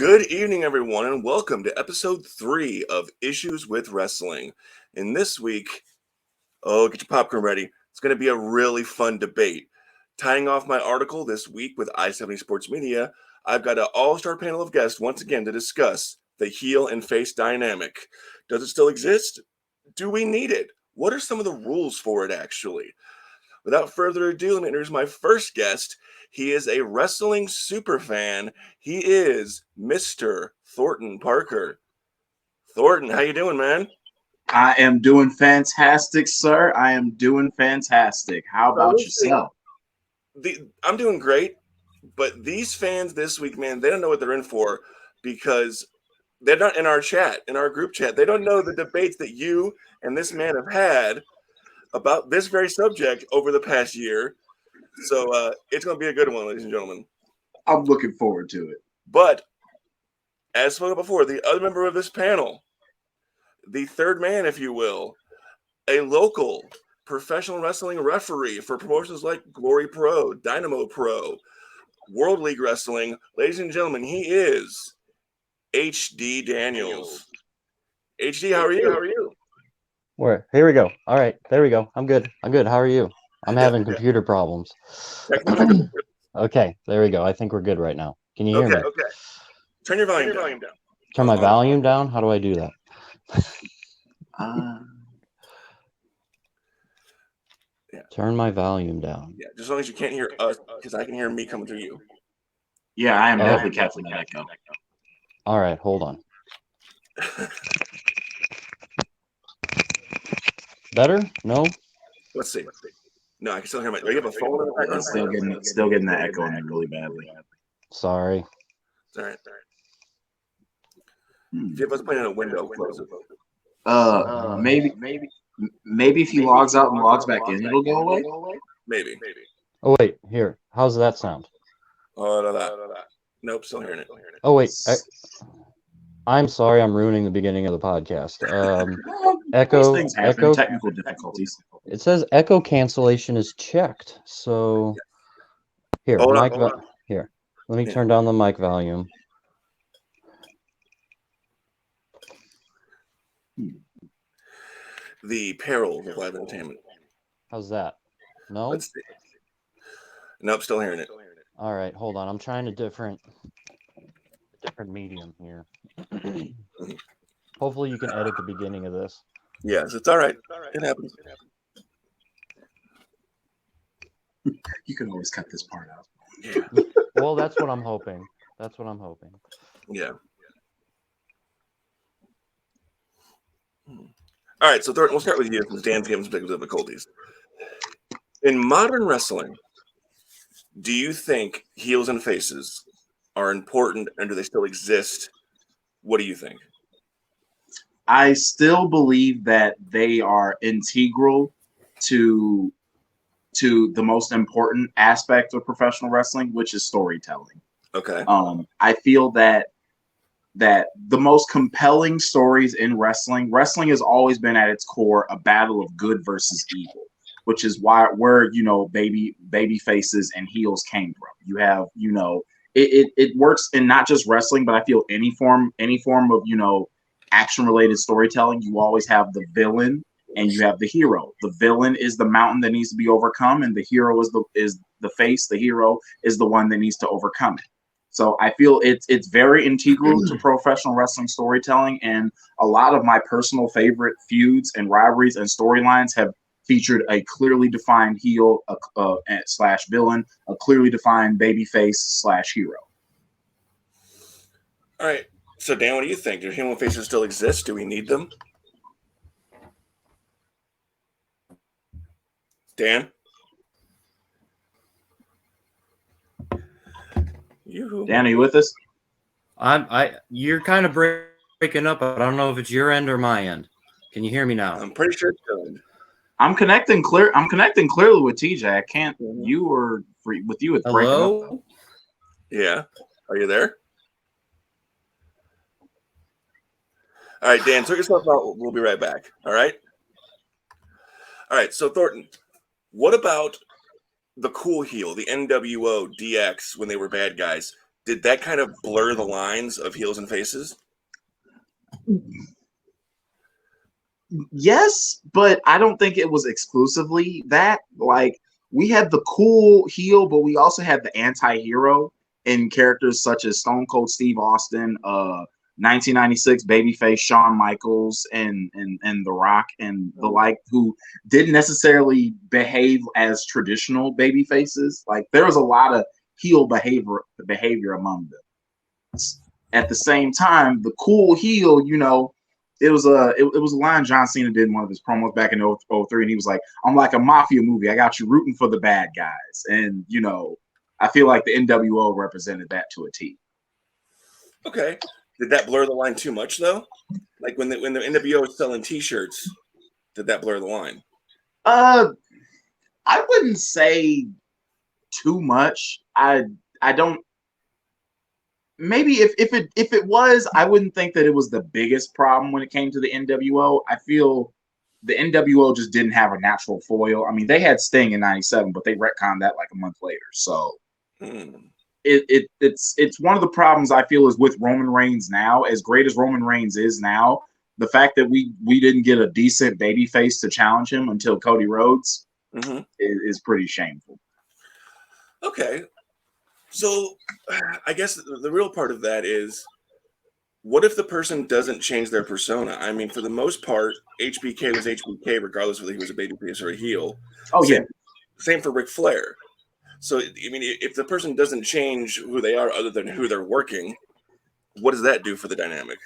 Good evening, everyone, and welcome to episode 3 of Issues with Wrestling. And this week, get your popcorn ready. It's going to be a really fun debate. Tying off my article this week with I-70 Sports Media, I've got an all-star panel of guests once again to discuss the heel and face dynamic. Does it still exist? Do we need it? What are some of the rules for it, actually? Without further ado, let me introduce my first guest. He is a wrestling super fan. He is Mr. Thornton Parker. Thornton, how you doing, man? I am doing fantastic, sir. I am doing fantastic. How about yourself? I'm doing great, but these fans this week, man, they don't know what they're in for because they're not in our chat, in our group chat. They don't know the debates that you and this man have had about this very subject over the past year. So it's going to be a good one, ladies and gentlemen. I'm looking forward to it. But as spoken before, the other member of this panel, the third man, if you will, a local professional wrestling referee for promotions like Glory Pro, Dynamo Pro, World League Wrestling. Ladies and gentlemen, he is HD Daniels. HD, how are you? Where? Here we go. All right, there we go. I'm good. How are you? I'm having computer problems. Okay, there we go. I think we're good right now. Can you hear me? Okay. Turn your volume down. Turn my volume down? How do I do that? Yeah. Turn my volume down. Yeah, just as long as you can't hear us, because I can hear me coming through you. Yeah, I am definitely catching that echo. All right, hold on. Better? No? Let's see. No, I can still hear my. Do you have a phone? Still getting that echo in there really badly. Sorry. All right. If you have us playing in a window, close it. Maybe if he logs out and logs back in, it'll go away. Maybe. Oh wait, here. How's that sound? Nope, still hearing it. Oh wait, I'm sorry. I'm ruining the beginning of the podcast. Echo. These things happen. Technical difficulties. It says echo cancellation is checked. So here, here. Let me turn down the mic volume. The perils of live entertainment. How's that? No? Let's see. Nope, still hearing it. All right, hold on. I'm trying a different medium here. Hopefully you can edit the beginning of this. Yes, it's all right. It happens. You can always cut this part out. Yeah. Well, that's what I'm hoping. Yeah. All right, so Thornton, we'll start with you because Dan's giving some big difficulties. In modern wrestling, do you think heels and faces are important, and do they still exist? What do you think? I still believe that they are integral to the most important aspect of professional wrestling, which is storytelling. Okay. I feel that the most compelling stories in wrestling has always been at its core a battle of good versus evil, which is where baby faces and heels came from. You have it works in not just wrestling, but I feel any form of action related storytelling. You always have the villain and you have the hero. The villain is the mountain that needs to be overcome, and the hero is the face. The hero is the one that needs to overcome it. So I feel it's very integral to professiontal wrestling storytelling, and a lot of my personal favorite feuds and rivalries and storylines have featured a clearly defined heel slash villain, a clearly defined babyface slash hero. All right. So Dan, what do you think? Do heel and faces still exist? Do we need them? Dan? Dan, are you with us? You're kind of breaking up, but I don't know if it's your end or my end. Can you hear me now? I'm pretty sure it's good. I'm connecting clearly with TJ. I can't. You or with you, it's breaking up. Yeah. Are you there? All right, Dan, sort yourself out. We'll be right back. All right? All right, so Thornton, what about the cool heel, the NWO DX, when they were bad guys? did that kind of blur the lines of heels and faces? Yes, but I don't think it was exclusively that. Like, we had the cool heel, but we also had the anti-hero in characters such as Stone Cold Steve Austin, 1996 babyface Shawn Michaels, and The Rock and the like, who didn't necessarily behave as traditional baby faces. Like, there was a lot of heel behavior among them. At the same time, the cool heel, it was a line John Cena did in one of his promos back in 03, and he was like, "I'm like a mafia movie. I got you rooting for the bad guys." And I feel like the NWO represented that to a T. Okay. Did that blur the line too much though? Like when the NWO was selling T-shirts, did that blur the line? I wouldn't say too much. I don't. Maybe if it was, I wouldn't think that it was the biggest problem when it came to the NWO. I feel the NWO just didn't have a natural foil. I mean, they had Sting in '97, but they retconned that like a month later. So it's one of the problems I feel is with Roman Reigns now. As great as Roman Reigns is now, the fact that we didn't get a decent babyface to challenge him until Cody Rhodes is pretty shameful. Okay. So I guess the real part of that is, what if the person doesn't change their persona? I mean, for the most part, HBK was HBK, regardless whether he was a babyface or a heel. Oh, yeah. Same for Ric Flair. So, I mean, if the person doesn't change who they are other than who they're working, what does that do for the dynamic?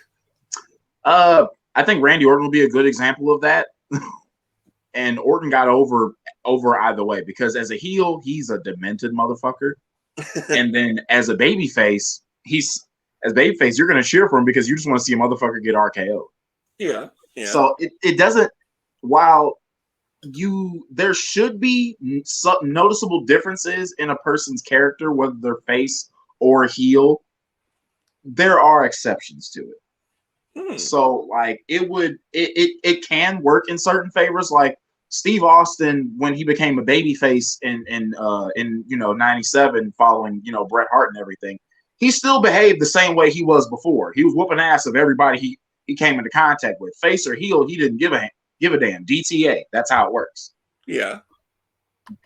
I think Randy Orton will be a good example of that. And Orton got over either way, because as a heel, he's a demented motherfucker. And then as a babyface, you're going to cheer for him because you just want to see a motherfucker get RKO'd. Yeah. So it doesn't, while there should be some noticeable differences in a person's character, whether they're face or heel, there are exceptions to it. So like it can work in certain favors. Like Steve Austin, when he became a babyface in 97, following Bret Hart and everything, he still behaved the same way he was before. He was whooping ass of everybody he came into contact with. Face or heel, he didn't give a damn. DTA, that's how it works. Yeah.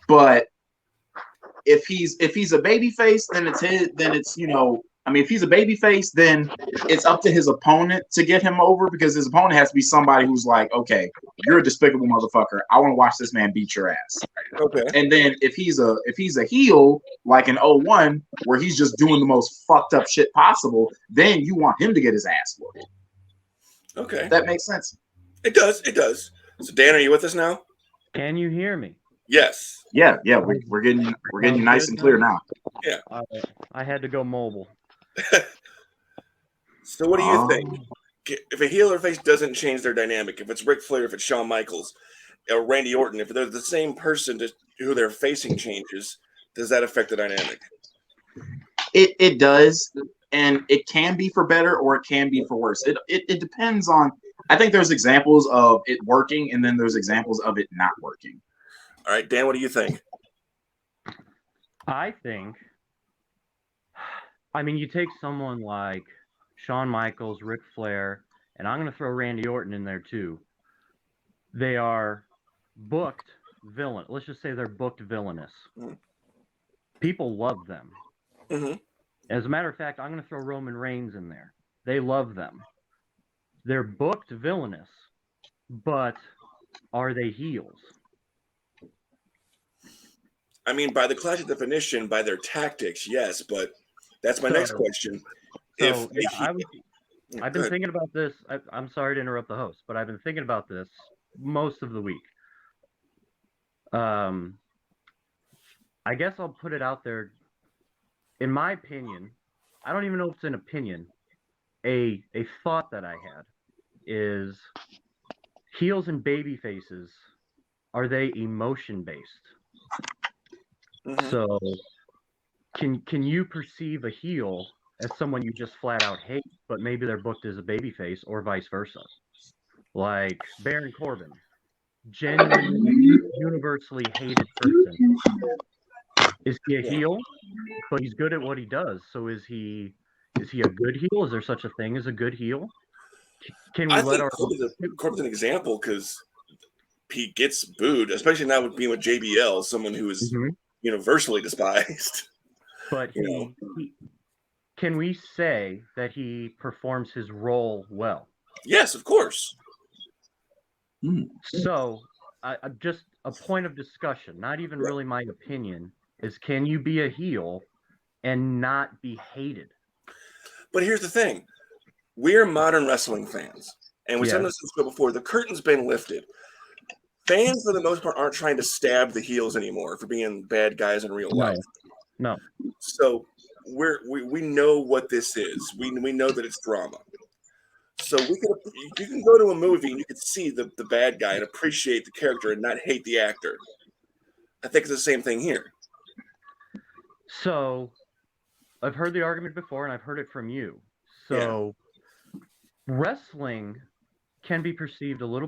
But if he's a babyface, then if he's a babyface, then it's up to his opponent to get him over, because his opponent has to be somebody who's like, okay, you're a despicable motherfucker. I want to watch this man beat your ass. Okay. And then if he's a heel, like in 01, where he's just doing the most fucked up shit possible, then you want him to get his ass whooped. Okay. That makes sense. It does. So Dan, are you with us now? Can you hear me? Yes. Yeah. We're getting you nice and clear now. Yeah. I had to go mobile. So what do you think? If a heel or face doesn't change their dynamic, if it's Ric Flair, if it's Shawn Michaels, or Randy Orton, if they're the same person who they're facing changes, does that affect the dynamic? It does, and it can be for better or it can be for worse. It depends on. I think there's examples of it working, and then there's examples of it not working. All right, Dan, what do you think? I mean, you take someone like Shawn Michaels, Ric Flair, and I'm going to throw Randy Orton in there too. They are booked villain. Let's just say they're booked villainous. People love them. As a matter of fact, I'm going to throw Roman Reigns in there. They love them. They're booked villainous, but are they heels? I mean, by the classic definition, by their tactics, yes, but that's my next question. I've been thinking about this. I'm sorry to interrupt the host, but I've been thinking about this most of the week. I guess I'll put it out there. In my opinion, I don't even know if it's an opinion. A thought that I had is, heels and baby faces, are they emotion based? So can you perceive a heel as someone you just flat out hate, but maybe they're booked as a baby face, or vice versa? Like Baron Corbin, genuinely universally hated person, Is he a Yeah. heel? But he's good at what he does. So is he a good heel? Is there such a thing as a good heel? Can we I let think our Corbin's an example because he gets booed, especially now with being with JBL, someone who is Mhm. universally despised. But You can we say that he performs his role well? Yes, of course. So, just a point of discussion, not even really my opinion, is can you be a heel and not be hated? But here's the thing: we're modern wrestling fans, and we said Yeah. this before. The curtain's been lifted. Fans, for the most part, aren't trying to stab the heels anymore for being bad guys in real life. No. So we know what this is. We know that it's drama. So you can go to a movie and you can see the bad guy and appreciate the character and not hate the actor. I think it's the same thing here. So, I've heard the argument before, and I've heard it from you. So, wrestling can be perceived a little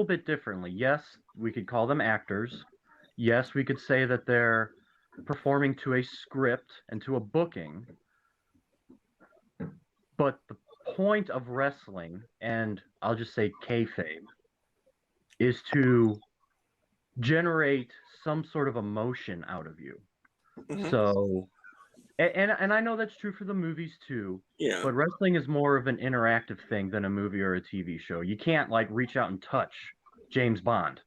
bit differently. Yes, we could call them actors. Yes, we could say that they're performing to a script and to a booking. But the point of wrestling, and I'll just say kayfabe, is to generate some sort of emotion out of you. Mhm. So, and I know that's true for the movies too. Yeah. But wrestling is more of an interactive thing than a movie or a TV show. You can't like reach out and touch James Bond.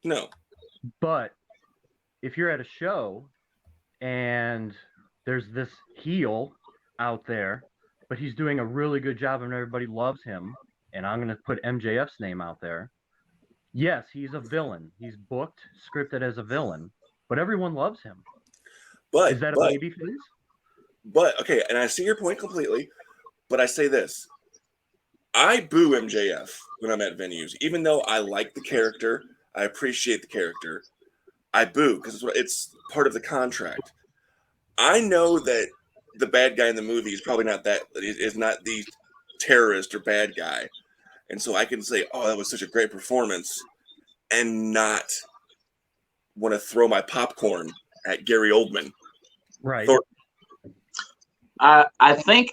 No. But if you're at a show and there's this heel out there, but he's doing a really good job and everybody loves him, and I'm going to put MJF's name out there. Yes, he's a villain. He's booked, scripted as a villain, but everyone loves him. But Is that a baby face? But okay, and I see your point completely, but I say this. I boo MJF when I'm at venues, even though I like the character, I appreciate the character. I boo because it's part of the contract. I know that the bad guy in the movie is probably not is not the terrorist or bad guy, and so I can say, "Oh, that was such a great performance," and not want to throw my popcorn at Gary Oldman. Right. I think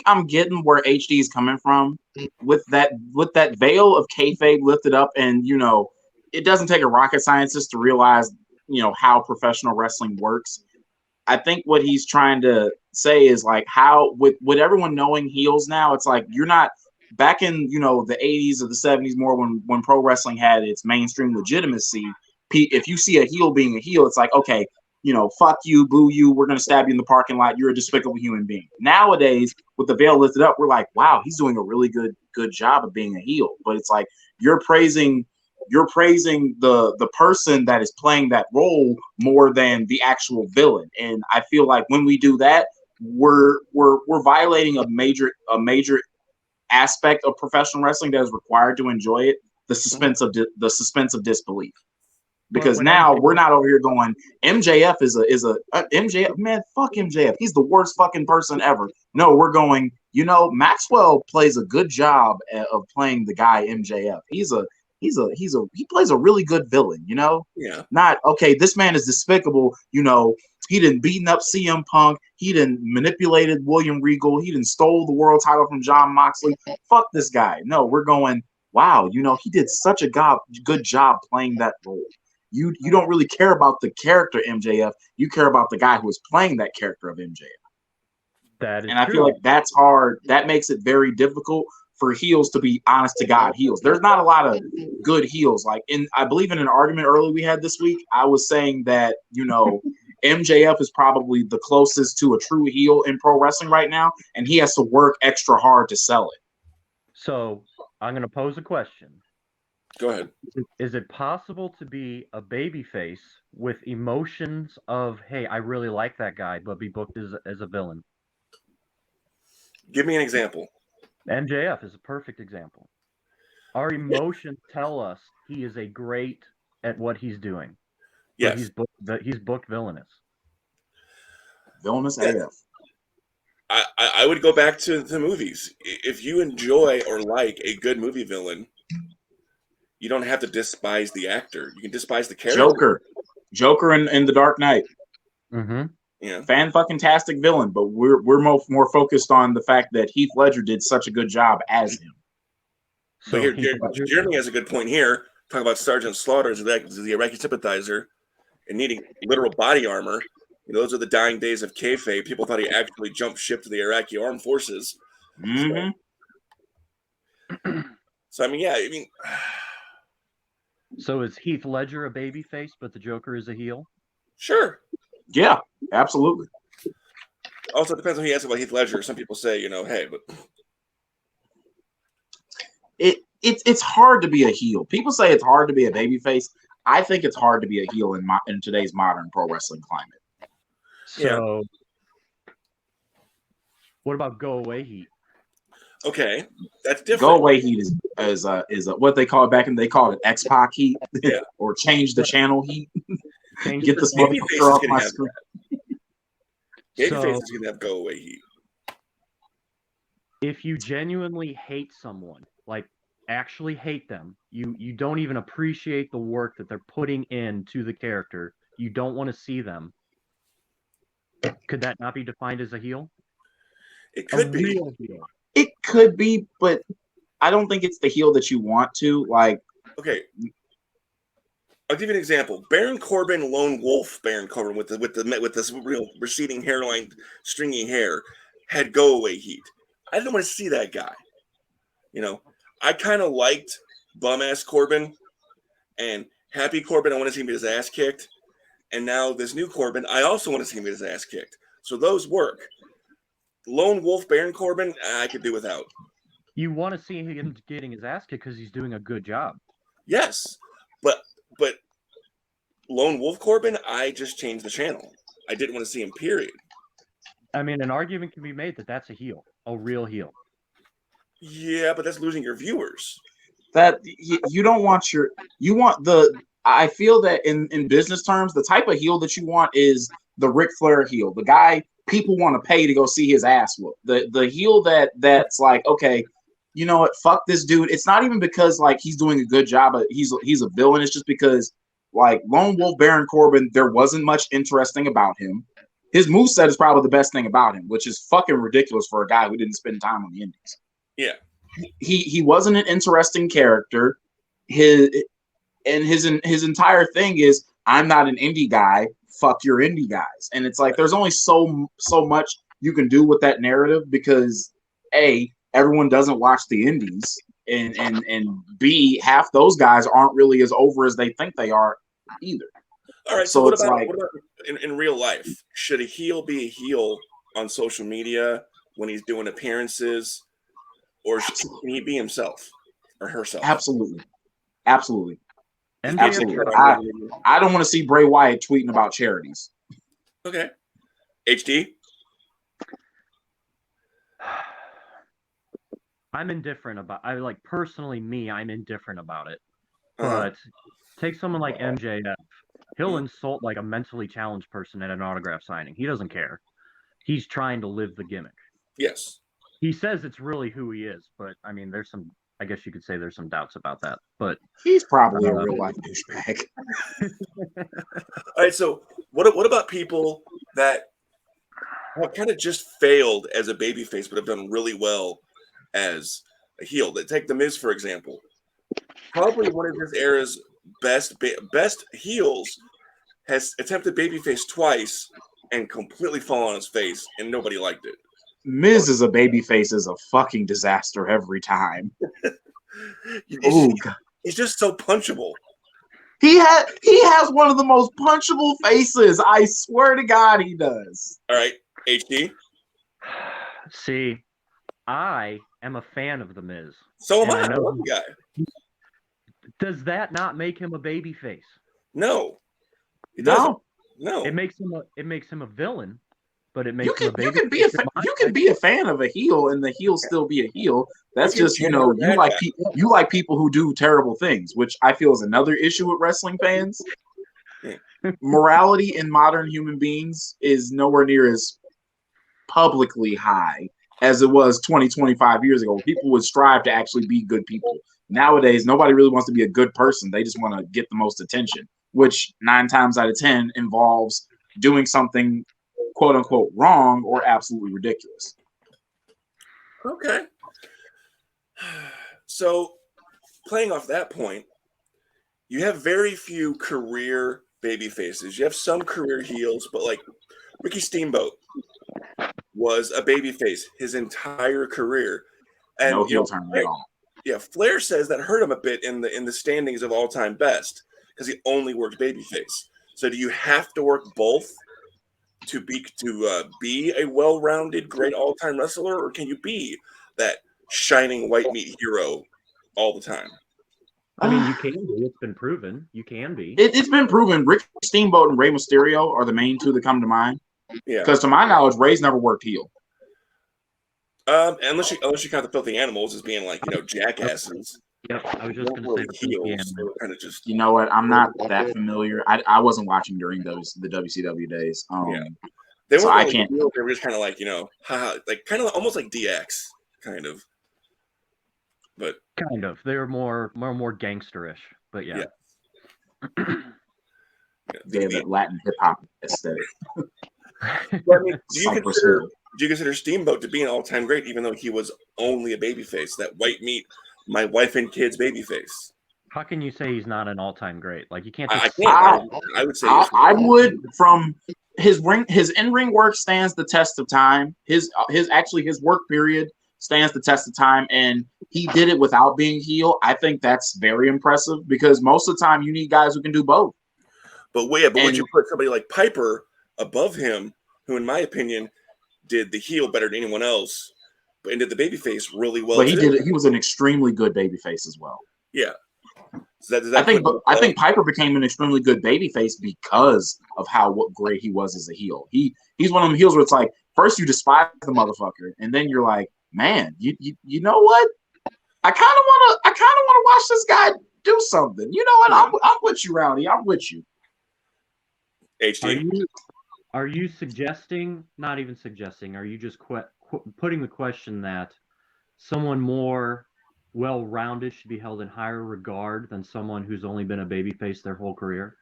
I'm getting where HD is coming from with that veil of kayfabe lifted up, and it doesn't take a rocket scientist to realize how professional wrestling works. I think what he's trying to say is like how with everyone knowing heels now, it's like you're not back in the 80s or the 70s more when pro wrestling had its mainstream legitimacy. If you see a heel being a heel, it's like, okay, fuck you, boo you, we're going to stab you in the parking lot. You're a despicable human being. Nowadays, with the veil lifted up, we're like, wow, he's doing a really good job of being a heel. But it's like you're praising the person that is playing that role more than the actual villain. And I feel like when we do that, we're violating a major aspect of professional wrestling that is required to enjoy it, the suspense of disbelief. Because now we're not over here going, MJF is a MJF, man, fuck MJF. He's the worst fucking person ever. No, we're going, Maxwell plays a good job of playing the guy MJF. He plays a really good villain, Yeah. Not, okay, this man is despicable, he done beaten up CM Punk, he done manipulated William Regal, he done stole the world title from Jon Moxley. Fuck this guy. No, we're going, wow, he did such a good job playing that role. You don't really care about the character MJF. You care about the guy who is playing that character of MJF. That is and I true. feel like that's hard. That makes it very difficult for heels to be honest to God heels. There's not a lot of good heels. Like I believe in an argument early we had this week, I was saying that, MJF is probably the closest to a true heel in pro wrestling right now, and he has to work extra hard to sell it. So I'm going to pose a question. Go ahead. Is it possible to be a babyface with emotions of, hey, I really like that guy, but be booked as a villain? Give me an example. MJF is a perfect example. Our emotions tell us he is a great at what he's doing. Yes. But he's booked villainous. Villainous AF. I would go back to the movies. If you enjoy or like a good movie villain, you don't have to despise the actor. You can despise the character. Joker in The Dark Knight. Mm-hmm. Yeah. Fan-fucking-tastic villain, but we're more focused on the fact that Heath Ledger did such a good job as him. But here, Heath Ledger- Jeremy has a good point here. Talking about Sergeant Slaughter as the Iraqi sympathizer and needing literal body armor. You know, those are the dying days of kayfabe. People thought he actually jumped ship to the Iraqi armed forces. Mm-hmm. So I mean, yeah, I mean, So is Heath Ledger a babyface, but the Joker is a heel? sure. Yeah, absolutely. Also, it depends on who you ask about Heath Ledger. Some people say, you know, hey, but It's hard to be a heel. People say it's hard to be a babyface. I think it's hard to be a heel in today's modern pro wrestling climate. So, what about Go Away Heat? okay, that's different. Go Away Heat is what they call it back in. They call it X-Pac Heat, Yeah. or change the channel Heat. Change Get this Babyface motherfucker is off gonna my have screen. Babyface So, is gonna have go away heat. if you genuinely hate someone, like actually hate them, you don't even appreciate the work that they're putting into the character, you don't want to see them, could that not be defined as a heel? It could A be. real heel. It could be, but I don't think it's the heel that you want to. Like, Okay. I'll give you an example. Baron Corbin, Lone Wolf Baron Corbin with this real receding hairline, stringy hair, had go away heat. I didn't want to see that guy. You know, I kind of liked bum ass Corbin and happy Corbin. I want to see him get his ass kicked. And now this new Corbin, I also want to see him get his ass kicked. So those work. Lone Wolf Baron Corbin, I could do without. You want to see him getting his ass kicked because he's doing a good job. Yes, but Lone Wolf Corbin, I just changed the channel. I didn't want to see him. Period. I mean, an argument can be made that that's a heel, a real heel. Yeah, but that's losing your viewers. that you don't want you want the. I feel that in business terms, the type of heel that you want is the Ric Flair heel, the guy people want to pay to go see his ass whoop. The heel that's like, okay, you know what, fuck this dude. It's not even because like he's doing a good job, but he's a villain. It's just because like Lone Wolf Baron Corbin, there wasn't much interesting about him. His moveset is probably the best thing about him, which is fucking ridiculous for a guy who didn't spend time on the indies. Yeah. He wasn't an interesting character. His entire thing is, I'm not an indie guy. Fuck your indie guys. And it's like there's only so much you can do with that narrative because A, everyone doesn't watch the indies, and B, half those guys aren't really as over as they think they are either. All right. So So what it's about, like- what about in real life? Should a heel be a heel on social media when he's doing appearances, or can he be himself or herself? Absolutely. MJF Absolutely. tried- I don't want to see Bray Wyatt tweeting about charities. Okay. HD. I'm indifferent about. I'm indifferent about it. Uh-huh. But take someone like MJF. He'll insult like a mentally challenged person at an autograph signing. He doesn't care. He's trying to live the gimmick. Yes. He says it's really who he is, but I mean, there's some. I guess you could say there's some doubts about that. But He's probably a real life douchebag. All right. So what about people that have kind of just failed as a babyface, but have done really well as a heel? Take The Miz, for example. Probably one of this era's best heels, has attempted babyface twice and completely fallen on his face, and nobody liked it. Miz as a babyface is a fucking disaster every time. He's, he's just so punchable. He has one of the most punchable faces. I swear to God, he does. All right, HD. see, I am a fan of The Miz. So am And I. I I know- love the guy. Does that not make him a babyface? No, it doesn't. No. It makes him a villain, but it makes You him a can babyface. be you can be a fan of a heel and the heel still be a heel. That's You can just be you know a bad guy. you like people who do terrible things, which I feel is another issue with wrestling fans. Morality in modern human beings is nowhere near as publicly high as it was 20, 25 years ago. People would strive to actually be good people. Nowadays, nobody really wants to be a good person. They just want to get the most attention, which 9 times out of 10 involves doing something quote unquote wrong or absolutely ridiculous. Okay. So, playing off that point, you have very few career baby faces. You have some career heels, but like Ricky Steamboat was a baby face his entire career. And No heel turn at all. Yeah, Flair says that hurt him a bit in the standings of all-time best because he only worked babyface. So do you have to work both to be a well-rounded, great all-time wrestler, or can you be that shining white meat hero all the time? I mean, you can be. It's been proven. You can be. It's been proven. Ricky Steamboat and Rey Mysterio are the main two that come to mind. Yeah. Because to my knowledge, Rey's never worked heel. Unless you count the Filthy Animals as being like jackasses. Yep, I was just going to say heels. They were kind of just. You know what? I'm not that familiar. I wasn't watching during the WCW days. Yeah. They so weren't I really can't. Heels, they were just kind of like like kind of almost like DX kind of. But kind of, they were more gangsterish, but yeah. They have that Latin hip hop aesthetic. Well, I mean, do you consider Steamboat to be an all-time great, even though he was only a babyface? That white meat, my wife and kids babyface. How can you say he's not an all-time great? Like you can't. I would say I would from his in-ring work stands the test of time. His work period stands the test of time, and he did it without being heel. I think that's very impressive because most of the time you need guys who can do both. But would you put somebody like Piper above him, who, in my opinion, did the heel better than anyone else, but did the babyface really well? But he did it. He was an extremely good babyface as well. Yeah. So I think Piper became an extremely good babyface because of what great he was as a heel. He's one of them heels where it's like first you despise the motherfucker, and then you're like, man, you know what? I kind of want to watch this guy do something. You know what? I'm with you, Rowdy. I'm with you. HT. Are you suggesting? Not even suggesting. Are you just putting the question that someone more well-rounded should be held in higher regard than someone who's only been a babyface their whole career?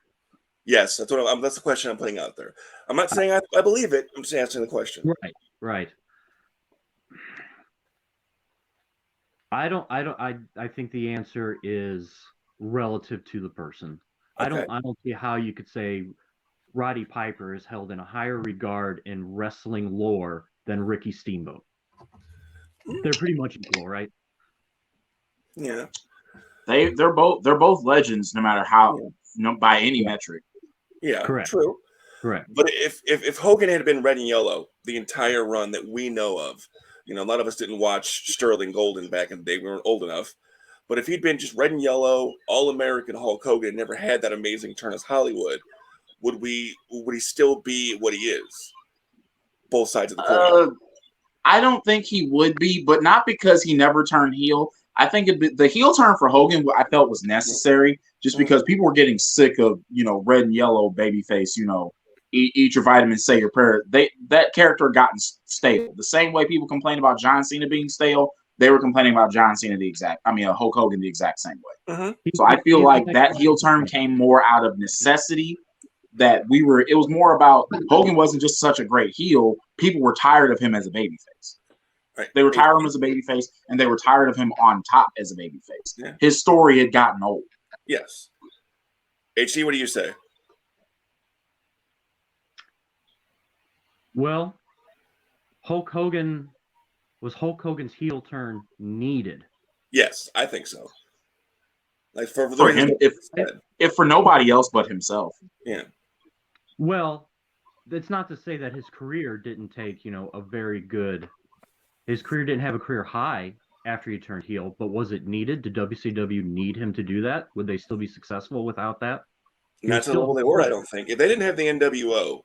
Yes, that's that's the question I'm putting out there. I'm not saying I believe it. I'm just answering the question. Right. I think the answer is relative to the person. Okay. I don't see how you could say Roddy Piper is held in a higher regard in wrestling lore than Ricky Steamboat. They're pretty much equal, right? Yeah. They're both legends, no matter how by any metric. Yeah, correct. True. Correct. But if Hogan had been red and yellow the entire run that we know of, a lot of us didn't watch Sterling Golden back in the day. We weren't old enough. But if he'd been just red and yellow, all-American Hulk Hogan, and never had that amazing turn as Hollywood, would he still be what he is? Both sides of the coin. I don't think he would be, but not because he never turned heel. I think the heel turn for Hogan I felt was necessary just because people were getting sick of, red and yellow babyface, eat your vitamins, say your prayer. That character had gotten stale. The same way people complain about John Cena being stale, they were complaining about John Cena Hulk Hogan the exact same way. Mm-hmm. So I feel like that heel turn came more out of necessity. It was more about Hogan wasn't just such a great heel. People were tired of him as a babyface. Right. They were tired of him as a babyface, and they were tired of him on top as a babyface. Yeah. His story had gotten old. Yes. HC, what do you say? Well, was Hulk Hogan's heel turn needed? Yes, I think so. Like for him, if for nobody else but himself. Yeah. Well, that's not to say that his career didn't take, his career didn't have a career high after he turned heel, but was it needed? Did WCW need him to do that? Would they still be successful without that? Not to the level they were, I don't think. If they didn't have the NWO,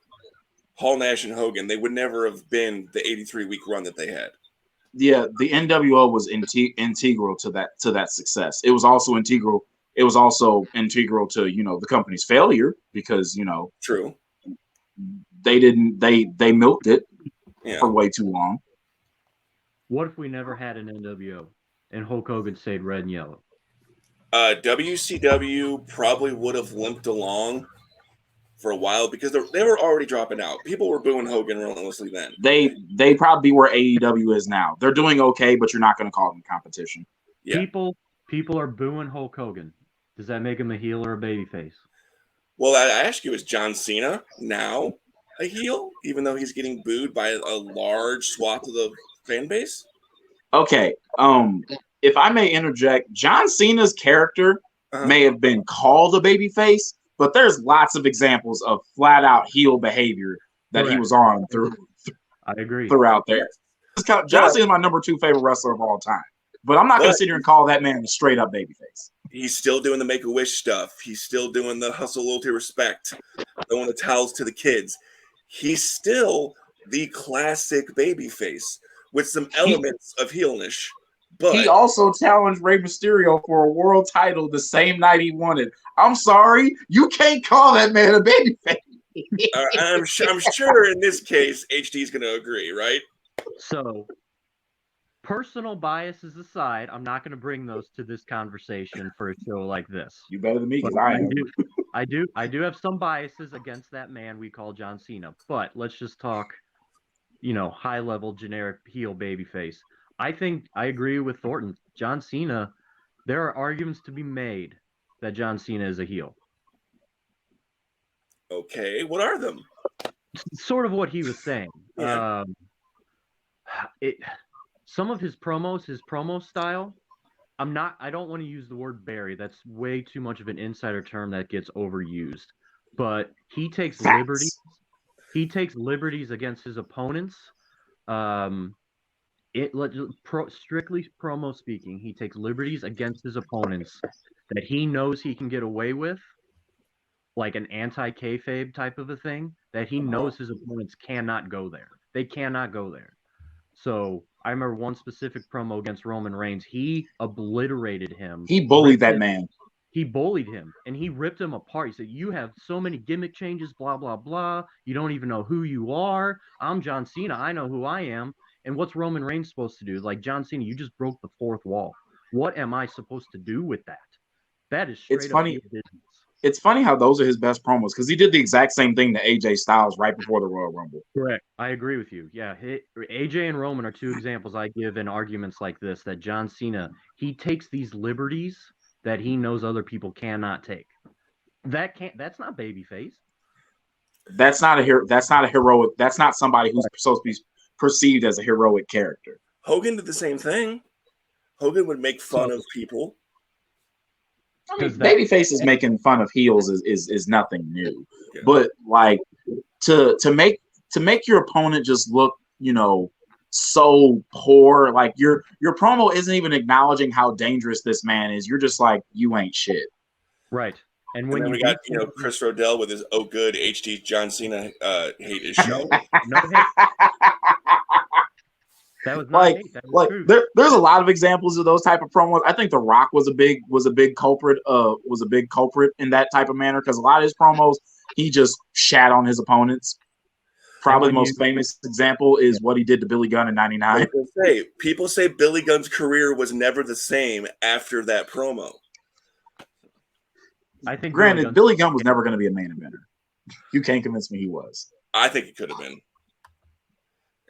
Hall, Nash, and Hogan, they would never have been the 83-week run that they had. Yeah, the NWO was integral to that success. It was also integral. It was also integral to the company's failure because True. They milked it Yeah. for way too long. What if we never had an NWO and Hulk Hogan stayed red and yellow? WCW probably would have limped along for a while because they were already dropping out. People were booing Hogan relentlessly then. They probably where AEW is now. They're doing okay, but you're not going to call them competition. Yeah. People are booing Hulk Hogan. Does that make him a heel or a babyface? Well, I ask you, is John Cena now a heel, even though he's getting booed by a large swath of the fan base? Okay. If I may interject, John Cena's character may have been called a babyface, but there's lots of examples of flat out heel behavior that he was on I agree. throughout there. John Cena is my number 2 favorite wrestler of all time, but I'm not going to sit here and call that man a straight up babyface. He's still doing the Make-A-Wish stuff. He's still doing the hustle, loyalty, respect, throwing the towels to the kids. He's still the classic babyface with some elements of heelnish. But he also challenged Rey Mysterio for a world title the same night he won it. I'm sorry, you can't call that man a babyface. I'm sure in this case, HD is going to agree, right? So, personal biases aside, I'm not going to bring those to this conversation for a show like this. You better than me because I do have some biases against that man we call John Cena. But let's just talk, high level generic heel babyface. I think I agree with Thornton. John Cena, there are arguments to be made that John Cena is a heel. Okay, what are them? Sort of what he was saying. Yeah. Some of his promos, his promo style, I don't want to use the word bury. That's way too much of an insider term that gets overused. But he takes liberties. He takes liberties against his opponents. Strictly promo speaking, he takes liberties against his opponents that he knows he can get away with, like an anti-kayfabe type of a thing, that he knows his opponents cannot go there. They cannot go there. So I remember one specific promo against Roman Reigns. He obliterated him. He bullied that man. He bullied him, and he ripped him apart. He said, "You have so many gimmick changes, blah, blah, blah. You don't even know who you are. I'm John Cena. I know who I am." And what's Roman Reigns supposed to do? Like, John Cena, you just broke the fourth wall. What am I supposed to do with that? That is straight up business. It's funny how those are his best promos because he did the exact same thing to AJ Styles right before the Royal Rumble. Correct. I agree with you. Yeah, AJ and Roman are two examples I give in arguments like this, that John Cena, he takes these liberties that he knows other people cannot take. That's not babyface. That's not a heroic. That's not somebody who's supposed to be perceived as a heroic character. Hogan did the same thing. Hogan would make fun of people. I mean, babyface is making fun of heels is nothing new. Yeah. But like to make your opponent just look, so poor, like your promo isn't even acknowledging how dangerous this man is. You're just like, you ain't shit. Right. And when we got Chris Rodell with his "Oh good" HD John Cena hate his show. No hate. That was not hate. That was true. There's a lot of examples of those type of promos. I think The Rock was a big culprit. Was a big culprit in that type of manner because a lot of his promos he just shat on his opponents. Probably the most famous example is what he did to Billy Gunn in '99. People say Billy Gunn's career was never the same after that promo. I think, granted, Billy Gunn was never going to be a main eventer. You can't convince me he was. I think he could have been.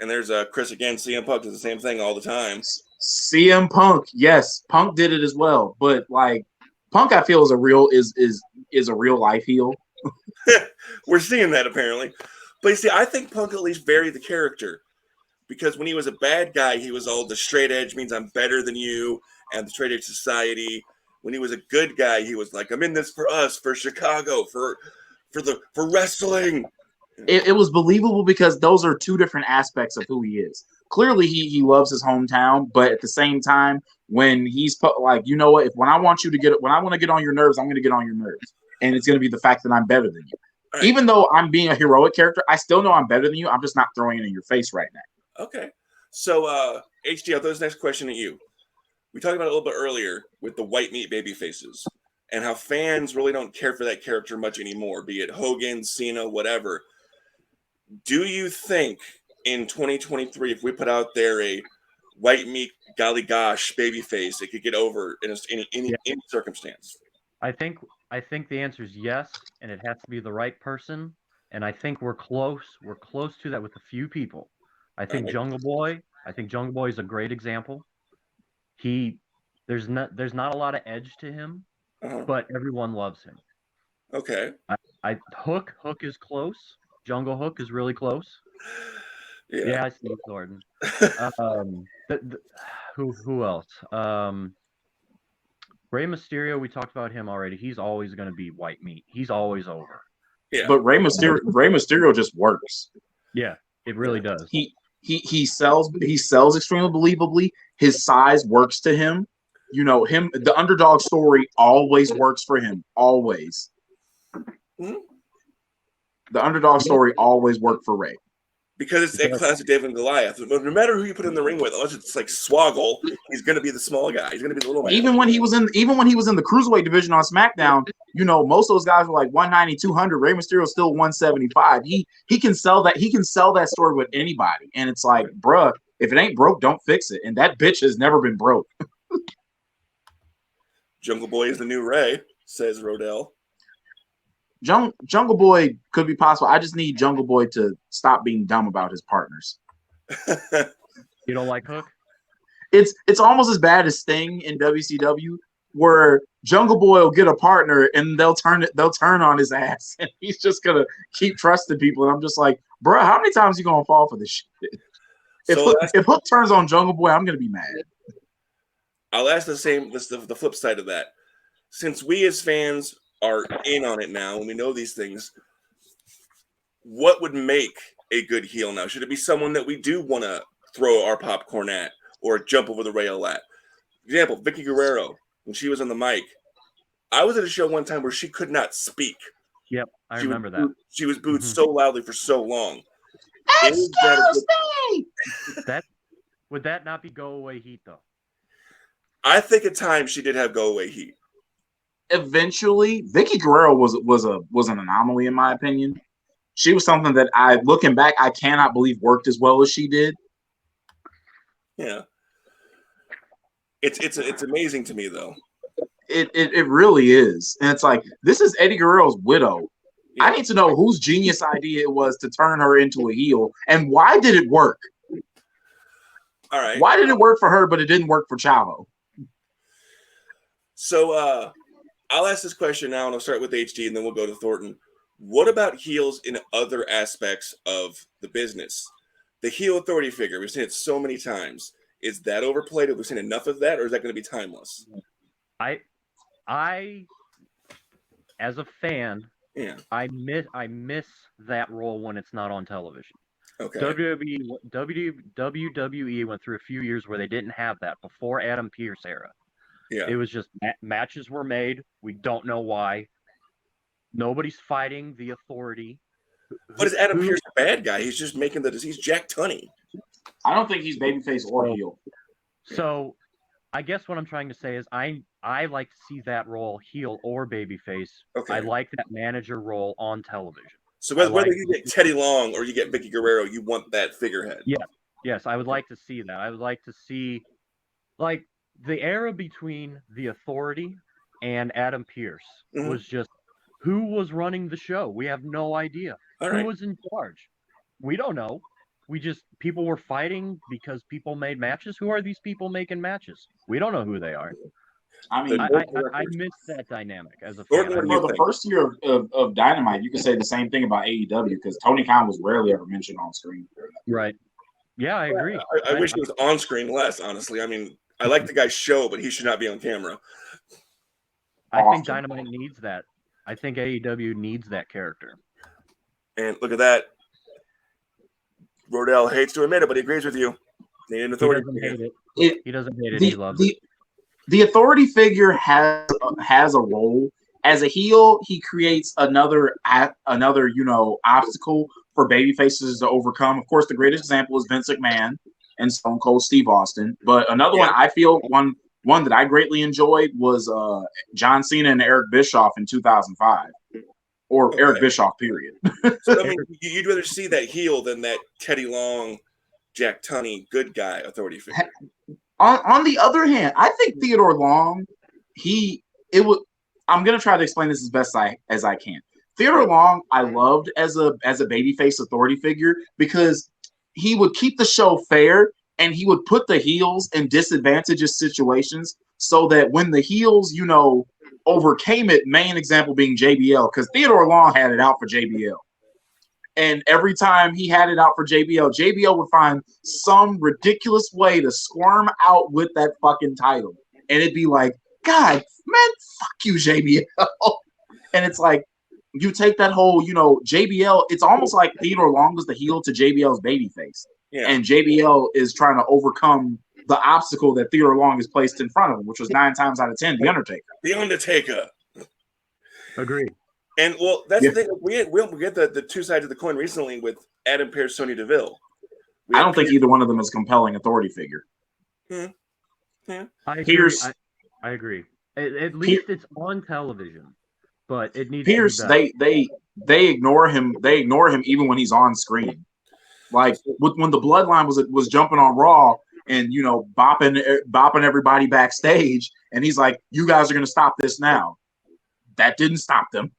And there's Chris again. CM Punk does the same thing all the time. CM Punk, yes, Punk did it as well. But like Punk, I feel is a real life heel. We're seeing that apparently. But you see, I think Punk at least varied the character because when he was a bad guy, he was all the straight edge means I'm better than you and the straight edge society. When he was a good guy, he was like, I'm in this for us, for Chicago, for wrestling. It was believable because those are two different aspects of who he is. Clearly, he loves his hometown, but at the same time, when he's like, you know what, when I want to get on your nerves, I'm going to get on your nerves, and it's going to be the fact that I'm better than you. Right. Even though I'm being a heroic character, I still know I'm better than you. I'm just not throwing it in your face right now. Okay, so HD, I'll throw this next question at you. We talked about it a little bit earlier with the white meat baby faces and how fans really don't care for that character much anymore, be it Hogan, Cena, whatever. Do you think in 2023, if we put out there a white meat golly gosh baby face, it could get over in any circumstance? I think I think the answer is yes, and it has to be the right person. And I think we're close. We're close to that with a few people. I think Alright. Jungle Boy. I think Jungle Boy is a great example. There's not a lot of edge to him, Uh-huh. but everyone loves him. Okay. Hook is close. Jungle Hook is really close. Yeah. Yeah, I see you, Thornton. Who else? Rey Mysterio, we talked about him already. He's always going to be white meat. He's always over. Yeah. But Rey Mysterio just works. Yeah, it really does. He sells extremely believably. His size works to him. You know, the underdog story always works for him. Always. Mhm. The underdog story always worked for Rey. Because it's that classic David and Goliath. No matter who you put in the ring with, unless it's like Swoggle, he's going to be the small guy. He's going to be the little man. Even when he was in the cruiserweight division on SmackDown, you know, most of those guys were like 190, 200. Rey Mysterio's still 175. He can sell that. He can sell that story with anybody. And it's like, bruh, if it ain't broke, don't fix it. And that bitch has never been broke. Jungle Boy is the new Ray, says Rodell. Jungle Boy could be possible. I just need Jungle Boy to stop being dumb about his partners. You don't like Hook? It's almost as bad as Sting in WCW, where Jungle Boy will get a partner and they'll turn on his ass, and he's just gonna keep trusting people. And I'm just like, bro, how many times are you gonna fall for this shit? If Hook turns on Jungle Boy, I'm gonna be mad. I'll ask the flip side of that. Since we as fans are in on it now and we know these things, what would make a good heel now? Should it be someone that we do want to throw our popcorn at or jump over the rail at? Example, Vicky Guerrero, when she was on the mic. I was at a show one time where she could not speak. Yep, I remember that. She was booed so loudly for so long. Would that not be go away heat though? I think at times she did have go away heat. Eventually, Vicky Guerrero was an anomaly in my opinion. She was something that looking back, I cannot believe worked as well as she did. Yeah, it's amazing to me though. It really is, and it's like, this is Eddie Guerrero's widow. Yeah. I need to know whose genius idea it was to turn her into a heel, and why did it work? All right, why did it work for her, but it didn't work for Chavo? So I'll ask this question now, and I'll start with HD, and then we'll go to Thornton. What about heels in other aspects of the business? The heel authority figure, we've seen it so many times. Is that overplayed? Have we seen enough of that, or is that going to be timeless? I, as a fan, yeah, I miss that role when it's not on television. Okay. WWE went through a few years where they didn't have that before Adam Pearce era. Yeah. It was just matches were made. We don't know why. Nobody's fighting the authority. But is Adam Pearce a bad guy? He's just making he's Jack Tunney. I don't think he's babyface or heel. So I guess what I'm trying to say is I like to see that role heel or babyface. Okay. I like that manager role on television. So whether you get Teddy Long or you get Vicky Guerrero, you want that figurehead. Yeah. Yes, I would like to see that. I would like to see like the era between the Authority and Adam Pearce was just who was running the show. We have no idea. Who was in charge? We don't know. People were fighting because people made matches. Who are these people making matches? We don't know who they are. I mean, I miss that dynamic as a fan. For the first year of Dynamite, you could say the same thing about AEW because Tony Khan was rarely ever mentioned on screen. Right. Yeah, I agree. I wish he was on screen less, honestly. I mean, I like the guy's show, but he should not be on camera. I think Dynamite needs that. I think AEW needs that character. And look at that. Rodell hates to admit it, but he agrees with you. He doesn't hate it. He doesn't hate it. He loves it. The authority figure has a role. As a heel, he creates another obstacle for baby faces to overcome. Of course, the greatest example is Vince McMahon and Stone Cold Steve Austin. But another one I feel one that I greatly enjoyed was John Cena and Eric Bischoff in 2005. Or Eric Bischoff, period. So, I mean, you'd rather see that heel than that Teddy Long, Jack Tunney, good guy authority figure. On the other hand, I think Theodore Long, I'm gonna try to explain this as best as I can. Theodore Long, I loved as a babyface authority figure because he would keep the show fair and he would put the heels in disadvantageous situations so that when the heels, overcame it, main example being JBL, because Theodore Long had it out for JBL. And every time he had it out for JBL, JBL would find some ridiculous way to squirm out with that fucking title. And it'd be like, God, man, fuck you, JBL. And it's like, you take that whole, JBL, it's almost like Theodore Long was the heel to JBL's babyface. Yeah. And JBL is trying to overcome the obstacle that Theodore Long has placed in front of him, which was 9 times out of 10, The Undertaker. The Undertaker. Agreed. And well, that's the thing. We get the two sides of the coin recently with Adam Pearce, Sonya Deville. I don't think either one of them is a compelling authority figure. I agree. Pierce, I agree. At least it's on television, but it needs Pierce, to be better. they ignore him. They ignore him even when he's on screen. Like when the Bloodline was jumping on Raw and bopping everybody backstage, and he's like, "You guys are going to stop this now." That didn't stop them.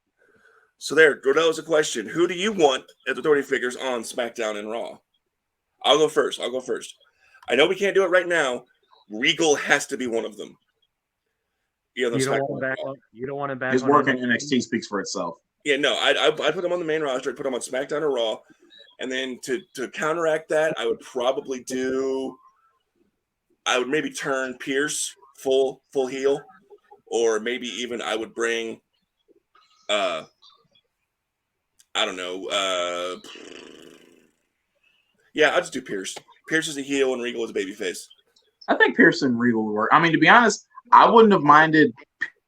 So there, Gordell's a question. Who do you want as authority figures on SmackDown and Raw? I'll go first. I know we can't do it right now. Regal has to be one of them. You don't want to back. His work in NXT speaks for itself. Yeah, no, I put him on the main roster. I'd put him on SmackDown or Raw. And then to counteract that, I would probably maybe turn Pierce full heel. Or maybe even I would bring I don't know. I'll just do Pierce. Pierce is a heel and Regal is a babyface. I think Pierce and Regal would work. I mean, to be honest, I wouldn't have minded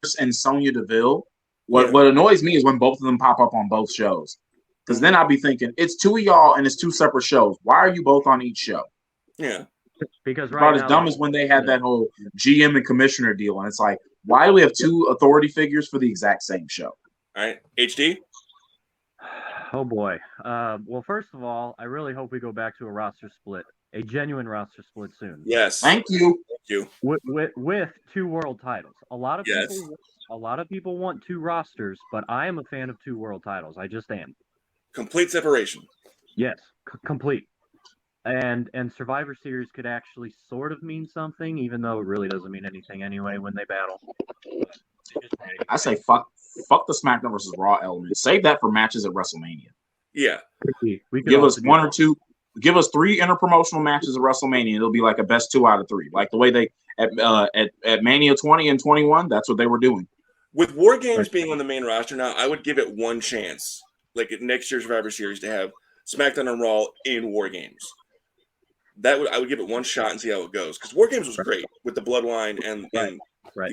Pierce and Sonya Deville. What annoys me is when both of them pop up on both shows. Because then I'd be thinking, it's two of y'all and it's two separate shows. Why are you both on each show? Yeah. Because about as dumb as when they had that whole GM and commissioner deal. And it's like, why do we have two authority figures for the exact same show? All right. HD? Oh, boy. Well, first of all, I really hope we go back to a roster split, a genuine roster split soon. Yes. Thank you. With 2 world titles. A lot of people want 2 rosters, but I am a fan of 2 world titles. I just am. Complete separation. Yes, complete. And Survivor Series could actually sort of mean something, even though it really doesn't mean anything anyway when they battle. I say fuck the SmackDown versus Raw element. Save that for matches at WrestleMania. Yeah. We give us 1 or 2. Give us 3 interpromotional matches at WrestleMania. It'll be like a best 2 out of 3. Like the way they at Mania 20 and 21, that's what they were doing. With War Games being on the main roster now, I would give it one chance, like at next year's Survivor Series, to have SmackDown and Raw in War Games. I would give it one shot and see how it goes, because War Games was great with the Bloodline and the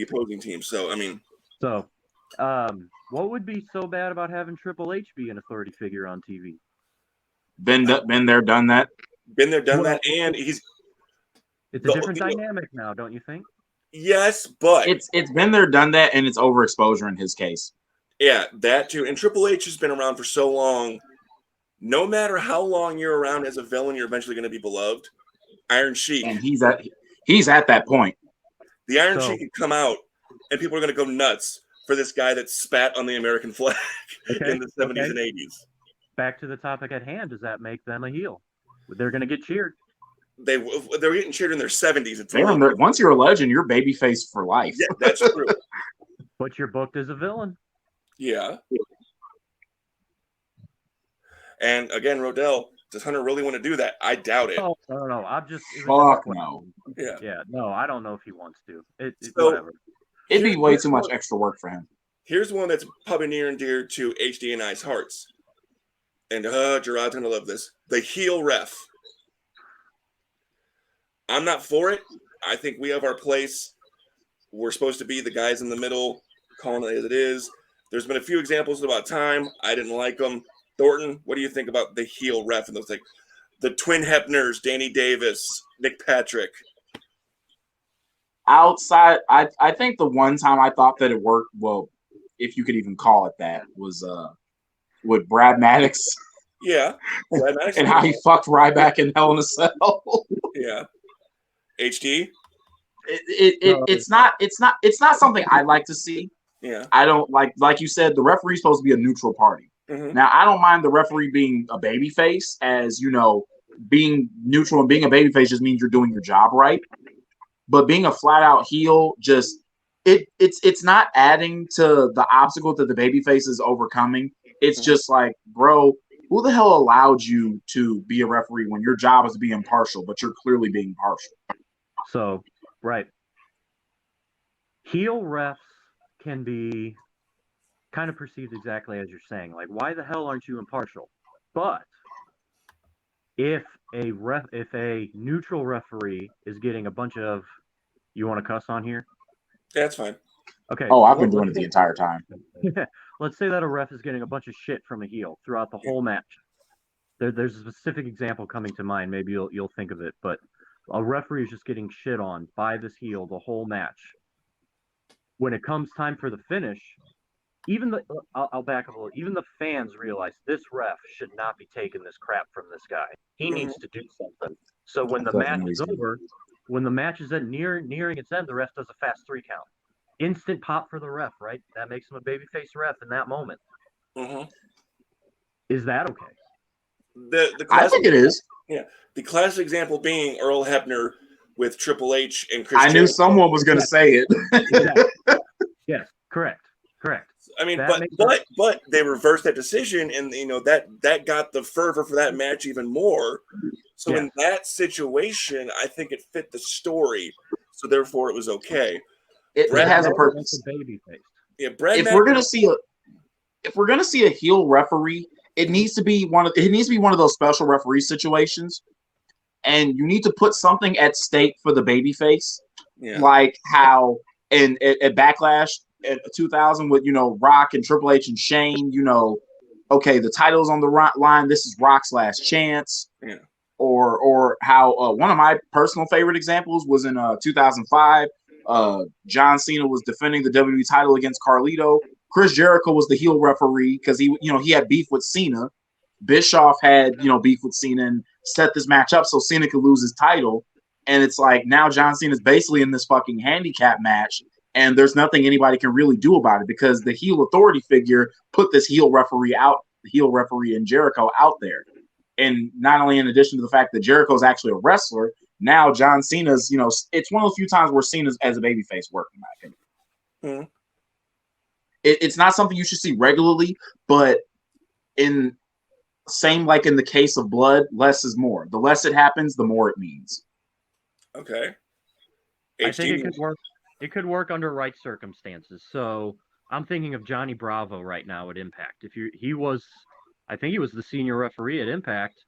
opposing team. So I mean, what would be so bad about having Triple H be an authority figure on TV? Been there, done that. Been there, done that, and it's a different dynamic now, don't you think? Yes, but it's been there, done that, and it's overexposure in his case. Yeah, that too. And Triple H has been around for so long. No matter how long you're around as a villain, you're eventually going to be beloved. Iron Sheik. And he's at that point. The Iron Sheik can come out, and people are going to go nuts for this guy that spat on the American flag in the 70s and 80s. Back to the topic at hand. Does that make them a heel? They're going to get cheered. They're getting cheered in their 70s. Once you're a legend, you're babyface for life. Yeah, that's true. But you're booked as a villain. Yeah. And again, Rodell, does Hunter really want to do that? I doubt it. Oh, no. I'm just. Fuck no. Yeah. Yeah. No, I don't know if he wants to. Whatever. It'd be way too much extra work for him. Here's one that's probably near and dear to HD and I's hearts. And Gerard's going to love this. The heel ref. I'm not for it. I think we have our place. We're supposed to be the guys in the middle, calling it as it is. There's been a few examples about time. I didn't like them. Thornton, what do you think about the heel ref and those like the twin Hebners, Danny Davis, Nick Patrick? Outside, I think the one time I thought that it worked, well, if you could even call it that, was with Brad Maddox. Yeah, Brad Maddox and how he fucked Ryback in Hell in a Cell. Yeah, HD. It's not something I like to see. Yeah. I don't like you said, the referee's supposed to be a neutral party. Mhm. Now, I don't mind the referee being a babyface, as you know, being neutral and being a babyface just means you're doing your job right. But being a flat out heel, just it's not adding to the obstacle that the babyface is overcoming. It's just like, bro, who the hell allowed you to be a referee when your job is to be impartial, but you're clearly being partial? So, right. Heel refs can be kind of perceived exactly as you're saying. Like, why the hell aren't you impartial? But if a neutral referee is getting a bunch of, you want to cuss on here? That's fine. Okay. Oh, I've been doing it the entire time. Let's say that a ref is getting a bunch of shit from a heel throughout the whole match. There's a specific example coming to mind. Maybe you'll think of it, but a referee is just getting shit on by this heel the whole match. When it comes time for the finish, I'll back up a little. Even the fans realize this ref should not be taking this crap from this guy. He needs to do something. So when the match is over, when the match is nearing its end, the ref does a fast 3 count. Instant pop for the ref, right? That makes him a babyface ref in that moment. Mm-hmm. Is that okay? The I think it is. Yeah, the classic example being Earl Hebner with Triple H and Chris. I knew someone was going to say it. Exactly. Yes, correct. I mean, That but they reversed that decision, and that got the fervor for that match even more. So in that situation, I think it fit the story, so therefore it was okay. It has a purpose. Yeah, Brad. If we're gonna see a heel referee, it needs to be one of those special referee situations, and you need to put something at stake for the babyface, like how at Backlash at 2000 with Rock and Triple H and Shane. Okay, the title's on the line. This is Rock's last chance. Yeah. Or how one of my personal favorite examples was in 2005. John Cena was defending the WWE title against Carlito. Chris Jericho was the heel referee because he had beef with Cena. Bischoff had beef with Cena and set this match up so Cena could lose his title. And it's like now John Cena is basically in this fucking handicap match, and there's nothing anybody can really do about it because the heel authority figure put this heel referee in Jericho out there. And not only in addition to the fact that Jericho is actually a wrestler, now John Cena's, it's one of the few times where Cena's as a babyface worked, in my opinion. Mm-hmm. It's not something you should see regularly, but same like in the case of blood, less is more. The less it happens, the more it means. Okay. I think it could work. It could work under right circumstances. So I'm thinking of Johnny Bravo right now at Impact. I think he was the senior referee at Impact,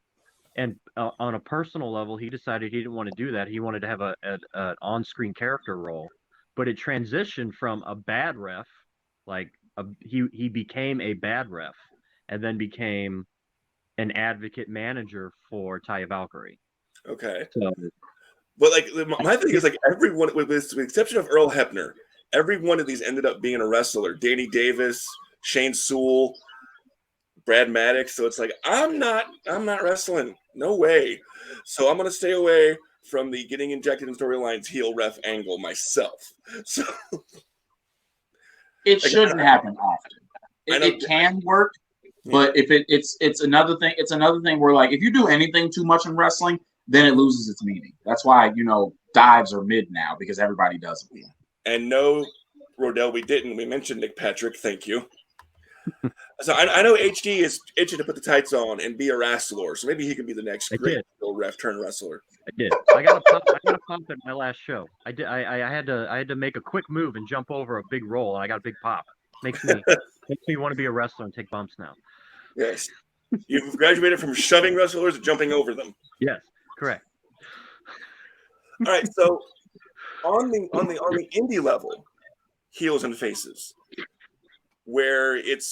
and on a personal level, he decided he didn't want to do that. He wanted to have an on-screen character role, but it transitioned from a bad ref, he became a bad ref, and then became an advocate manager for Taya Valkyrie. Okay. So, but my thing is everyone, with the exception of Earl Hebner, every one of these ended up being a wrestler. Danny Davis, Shane Sewell, Brad Maddox. So it's like I'm not wrestling. No way. So I'm gonna stay away from the getting injected in storylines heel ref angle myself. So it shouldn't happen often. It can work, but if it's another thing. It's another thing where if you do anything too much in wrestling, then it loses its meaning. That's why dives are mid now because everybody does it. And no, Rodell, we mentioned Nick Patrick. Thank you. So I know HD is itching to put the tights on and be a wrestler, so maybe he can be the next great ref turned wrestler. I did. I got a pop at my last show. I did. I had to make a quick move and jump over a big roll, and I got a big pop. Makes me want to be a wrestler and take bumps now. Yes, you've graduated from shoving wrestlers to jumping over them. Yes, correct. All right, so on the indie level, heels and faces, where it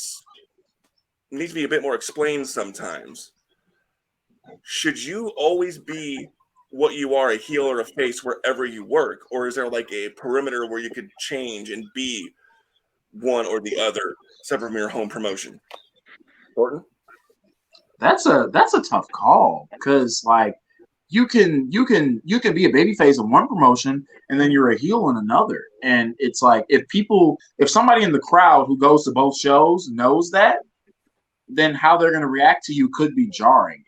needs to be a bit more explained sometimes. Should you always be what you are, a heel or a face, wherever you work? Or is there a perimeter where you could change and be one or the other, separate from your home promotion? Thornton? That's a tough call because you can be a babyface in one promotion and then you're a heel in another. And it's like if somebody in the crowd who goes to both shows knows that, then how they're going to react to you could be jarring.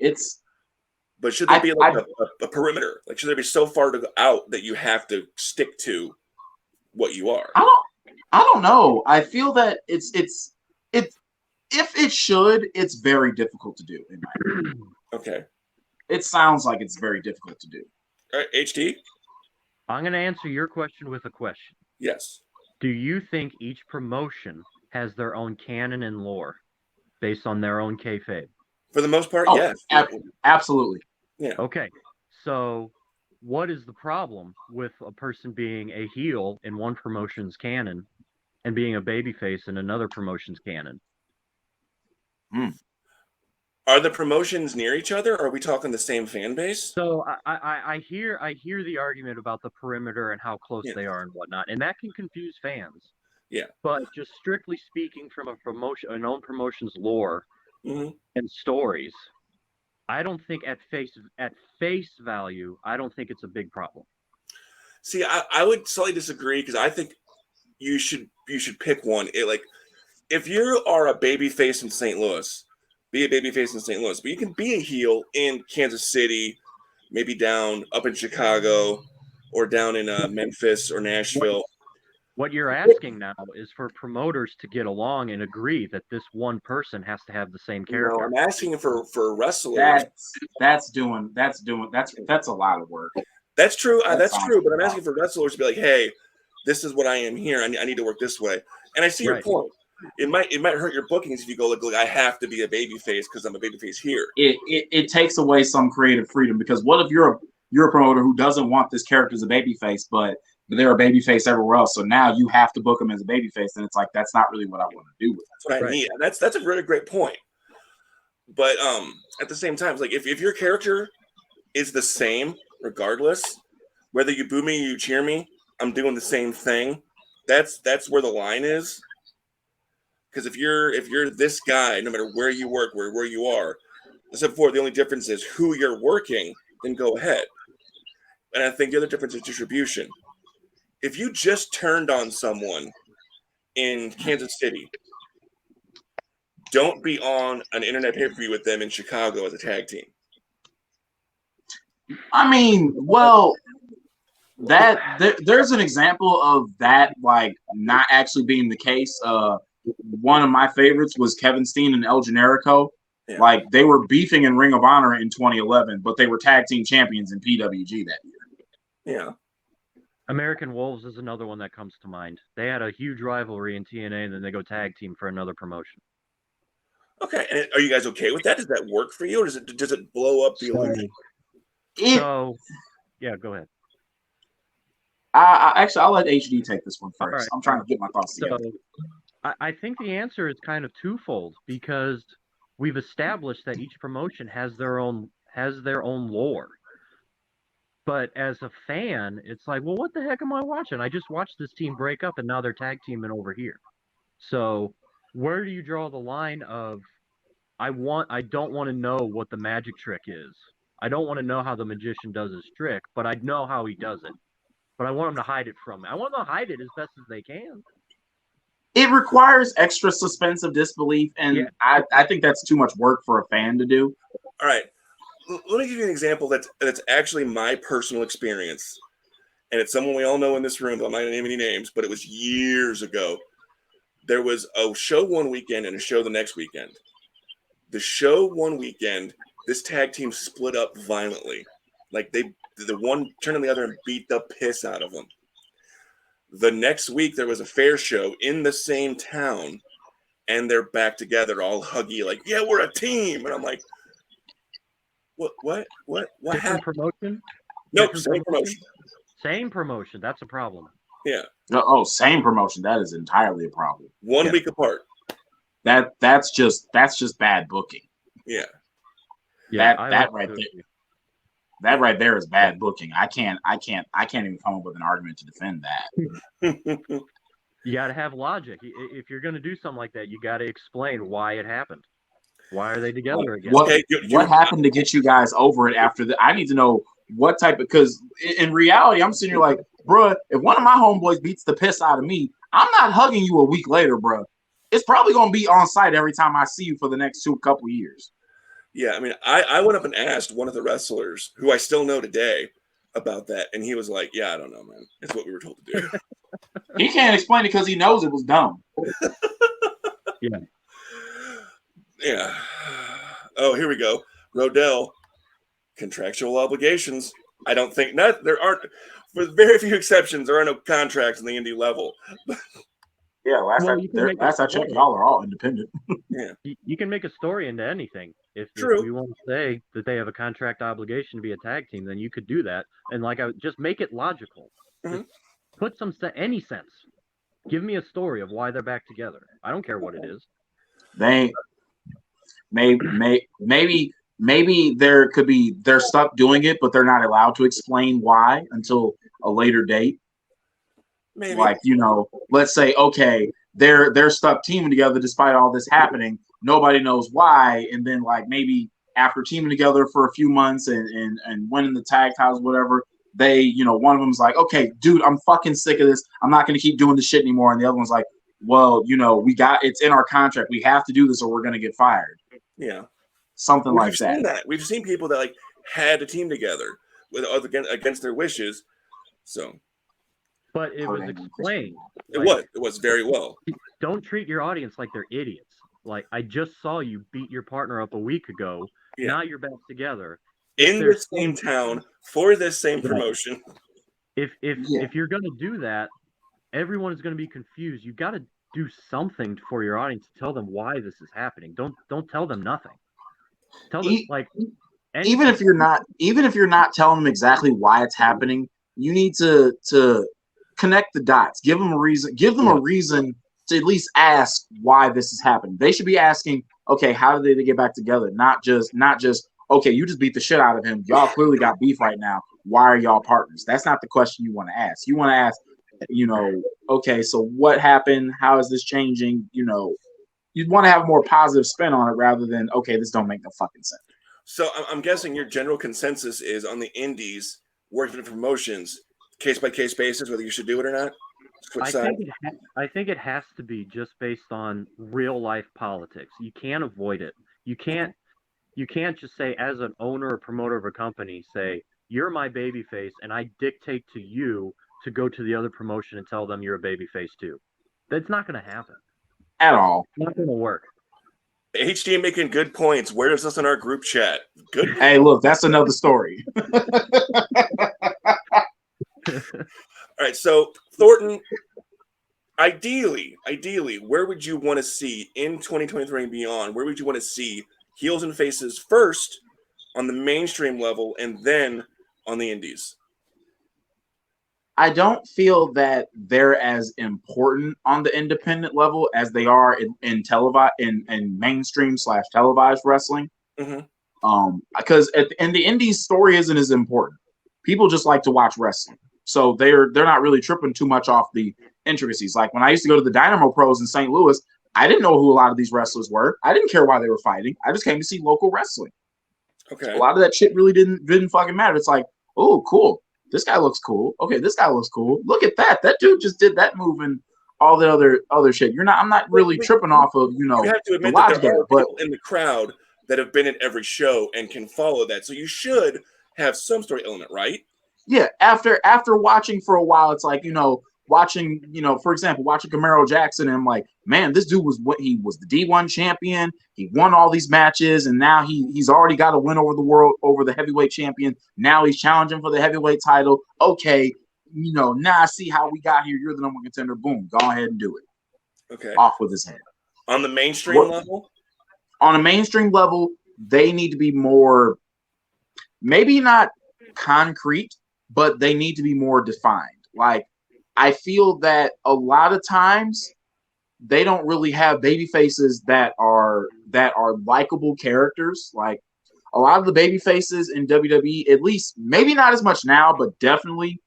But should there be like a perimeter? Like, should there be so far to go out that you have to stick to what you are? I don't know. I feel that it's if it should, it's very difficult to do. In my opinion. Okay. It sounds like it's very difficult to do. All right, HD? I'm going to answer your question with a question. Yes. Do you think each promotion has their own canon and lore based on their own kayfabe? For the most part, Oh, yes. Absolutely. Yeah. Okay, so what is the problem with a person being a heel in one promotion's canon and being a babyface in another promotion's canon? Are the promotions near each other, or are we talking the same fan base? So I hear the argument about the perimeter and how close they are and whatnot, and that can confuse fans. Yeah. But just strictly speaking from an own promotion's lore Mm-hmm. and stories, I don't think at face value, I don't think it's a big problem. See, I would slightly disagree because I think you should pick one. If you are a babyface in St. Louis, be a babyface in St. Louis, but you can be a heel in Kansas City, maybe down up in Chicago, or down in Memphis or Nashville. What you're asking now is for promoters to get along and agree that this one person has to have the same character. No, I'm asking for wrestlers. That's a lot of work. That's true. That's true. But I'm asking for wrestlers to be like, hey, this is what I am here. I need to work this way. And I see your point. It might hurt your bookings if you go look. I have to be a babyface because I'm a babyface here. It takes away some creative freedom because what if you're a promoter who doesn't want this character as a babyface, but they're a babyface everywhere else. So now you have to book them as a babyface, and it's like that's not really what I want to do with it. That's what I need. That's a really great point. But at the same time, it's like if your character is the same, regardless, whether you boo me or you cheer me, I'm doing the same thing. That's where the line is. Because if you're this guy, no matter where you work, where you are, as I said before, the only difference is who you're working, then go ahead. And I think the other difference is distribution. If you just turned on someone in Kansas City, don't be on an internet pay-per-view with them in Chicago as a tag team. I mean, well, there's an example of that, like not actually being the case. One of my favorites was Kevin Steen and El Generico. Yeah. Like they were beefing in Ring of Honor in 2011, but they were tag team champions in PWG that year. Yeah. American Wolves is another one that comes to mind. They had a huge rivalry in TNA, and then they go tag team for another promotion. Okay, and are you guys okay with that? Does that work for you, or does it blow up the illusion? So, yeah, go ahead. I'll let HD take this one first. Right. I'm trying to get my thoughts together. So, I think the answer is kind of twofold because we've established that each promotion has their own lore. But as a fan, it's like, well, what the heck am I watching? I just watched this team break up, and now they're tag teaming over here. So where do you draw the line of I don't want to know what the magic trick is. I don't want to know how the magician does his trick, but I know how he does it. But I want him to hide it from me. I want them to hide it as best as they can. It requires extra suspense of disbelief, and I think that's too much work for a fan to do. All right. Let me give you an example that's actually my personal experience. And it's someone we all know in this room, but I'm not going to name any names, but it was years ago. There was a show one weekend and a show the next weekend. The show one weekend, this tag team split up violently. Like the one turned on the other and beat the piss out of them. The next week, there was a fair show in the same town, and they're back together, all huggy, like, yeah, we're a team. And I'm like, What happened? Promotion? Nope, same promotion. Same promotion. That's a problem. Yeah. Oh, same promotion. That is entirely a problem. 1 week apart. That's just bad booking. Yeah. That right there. That right there is bad booking. I can't even come up with an argument to defend that. You got to have logic. If you're going to do something like that, you got to explain why it happened. Why are they together again? What happened to get you guys over it after I need to know what type of, because in reality, I'm sitting here like, bruh, if one of my homeboys beats the piss out of me, I'm not hugging you a week later, bruh. It's probably going to be on site every time I see you for the next couple years. Yeah, I mean, I went up and asked one of the wrestlers who I still know today about that, and he was like, "Yeah, I don't know, man. It's what we were told to do." He can't explain it because he knows it was dumb. Yeah. Yeah. Oh, here we go. Rodell, contractual obligations. I don't think there aren't, with very few exceptions, there are no contracts in the indie level. Yeah, last I checked, y'all are all independent. Yeah, You can make a story into anything. If True. you want to say that they have a contract obligation to be a tag team, then you could do that. And like, I would just make it logical. Mhm. Just put any sense. Give me a story of why they're back together. I don't care what it is. Maybe there could be, they're stuck doing it, but they're not allowed to explain why until a later date. maybe. Like, let's say, okay, they're stuck teaming together despite all this happening. Nobody knows why, and then like maybe after teaming together for a few months and winning the tag titles, whatever, they, one of them's like, okay, dude, I'm fucking sick of this. I'm not going to keep doing this shit anymore. And the other one's like, well, it's in our contract. We have to do this or we're going to get fired. Yeah. Something like We've seen that. We've seen people that like had to team together against their wishes. So. But it was explained. It was very well. Don't treat your audience like they're idiots. Like, I just saw you beat your partner up a week ago. Yeah. Now you're back together. In the same town for this same promotion. If you're gonna do that, everyone is gonna be confused. You gotta do something for your audience to tell them why this is happening. Don't tell them nothing. Tell them even if you're not telling them exactly why it's happening, you need to connect the dots. Give them a reason. Give them a reason to at least ask why this is happening. They should be asking, okay, how did they get back together? Not just, okay, you just beat the shit out of him. Y'all clearly got beef right now. Why are y'all partners? That's not the question you want to ask. You want to ask, okay, so what happened? How is this changing? You'd want to have a more positive spin on it rather than, okay, this don't make no fucking sense. So I'm guessing your general consensus is on the indies, working with promotions, case-by-case basis, whether you should do it or not? I think it has to be just based on real-life politics. You can't avoid it. You can't just say, as an owner or promoter of a company, say, you're my babyface, and I dictate to you to go to the other promotion and tell them you're a babyface too. That's not going to happen. At all. It's not going to work. HD making good points. Where is this in our group chat? Good. Hey, look, that's another story. All right, so Thornton, ideally, where would you want to see in 2023 and beyond? Where would you want to see heels and faces first on the mainstream level and then on the indies? I don't feel that they're as important on the independent level as they are in mainstream / televised wrestling. Mm-hmm. Because in the indies, story isn't as important. People just like to watch wrestling, so they're not really tripping too much off the intricacies. Like when I used to go to the Dynamo Pros in St. Louis, I didn't know who a lot of these wrestlers were. I didn't care why they were fighting. I just came to see local wrestling. Okay. A lot of that shit really didn't fucking matter. It's like, oh, cool. This guy looks cool. Okay, this guy looks cool. Look at that. That dude just did that move and all the other shit. I'm not really tripping off of, You have to admit that there are people in the crowd that have been at every show and can follow that. So you should have some story element, right? Yeah. After watching for a while, it's like, watching, for example, watching Camaro Jackson, and I'm like, man, this dude was the D1 champion. He won all these matches, and now he's already got a win over the heavyweight champion. Now he's challenging for the heavyweight title. Okay, now I see how we got here. You're the number one contender. Boom, go ahead and do it. Okay. Off with his head. On the mainstream level? On a mainstream level, they need to be more, maybe not concrete, but they need to be more defined. Like, I feel that a lot of times they don't really have baby faces that are likable characters. Like a lot of the baby faces in WWE, at least maybe not as much now, but definitely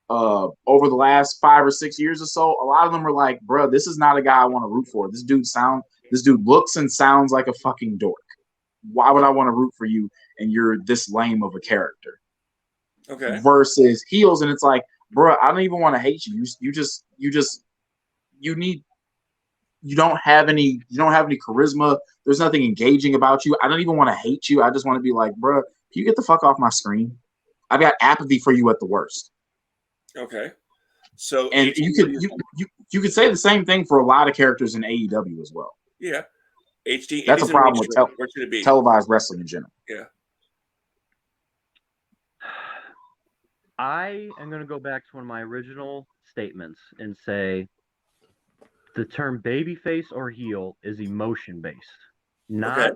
over the last 5 or 6 years or so, a lot of them are like, bro, this is not a guy I want to root for. This dude looks and sounds like a fucking dork. Why would I want to root for you and you're this lame of a character? Okay. versus heels, and it's like, bro, I don't even want to hate you. You don't have any charisma. There's nothing engaging about you. I don't even want to hate you. I just want to be like, bro, can you get the fuck off my screen? I've got apathy for you at the worst. Okay. So And you could say the same thing for a lot of characters in AEW as well. yeah. HD. That's a Indies and problem with mainstream. Where should it be? televised wrestling in general. Yeah. I am going to go back to one of my original statements and say the term babyface or heel is emotion based, not.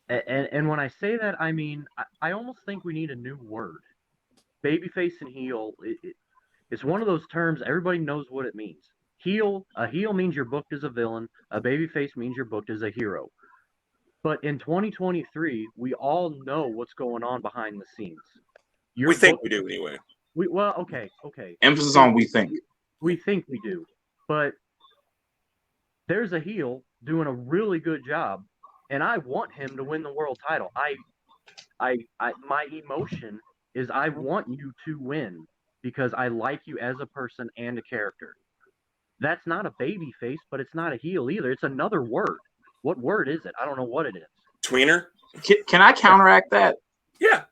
And when I say that, I mean I almost think we need a new word. Babyface and heel. It's one of those terms everybody knows what it means. A heel means you're booked as a villain. A babyface means you're booked as a hero. But in 2023, we all know what's going on behind the scenes. We think we do anyway. Okay. Emphasis on we think. We think we do, but there's a heel doing a really good job, and I want him to win the world title. My emotion is I want you to win because I like you as a person and a character. That's not a baby face, but it's not a heel either. It's another word. What word is it? I don't know what it is. Tweener? Can I counteract that? Yeah.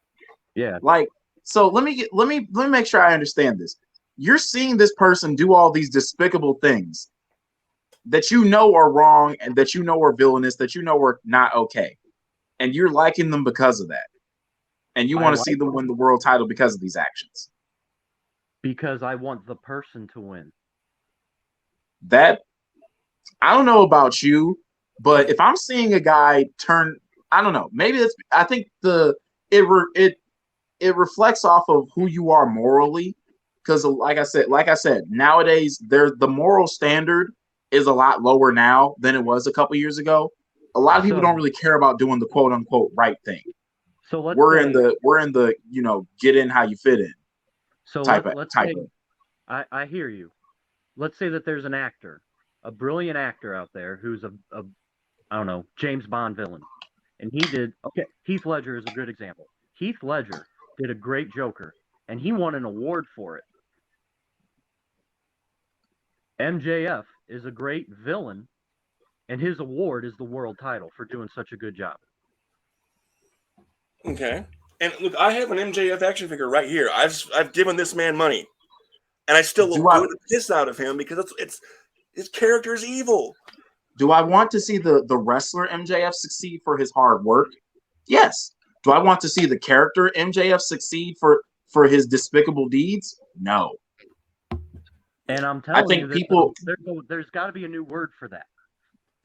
Yeah. Like, so let me make sure I understand this. You're seeing this person do all these despicable things that you know are wrong and that you know are villainous, that you know are not okay. And you're liking them because of that. And you want to see them win the world title because of these actions. Because I want the person to win. That, I don't know about you, but if I'm seeing a guy turn, I don't know, maybe it's, I think it reflects off of who you are morally. Because like I said, nowadays the moral standard is a lot lower now than it was a couple years ago. A lot of people don't really care about doing the quote unquote right thing. So we're in the get in how you fit in. So type let's of. say, I hear you. Let's say that there's an actor, a brilliant actor out there who's a I don't know, James Bond villain. And Heath Ledger is a good example. Heath Ledger did a great Joker, and he won an award for it. MJF is a great villain, and his award is the world title for doing such a good job. Okay. And look, I have an MJF action figure right here. I've given this man money, and I still will boo the piss out of him because it's his character is evil. Do I want to see the wrestler MJF succeed for his hard work? Yes. Do I want to see the character MJF succeed for his despicable deeds? No. And I'm telling you, people, there's got to be a new word for that.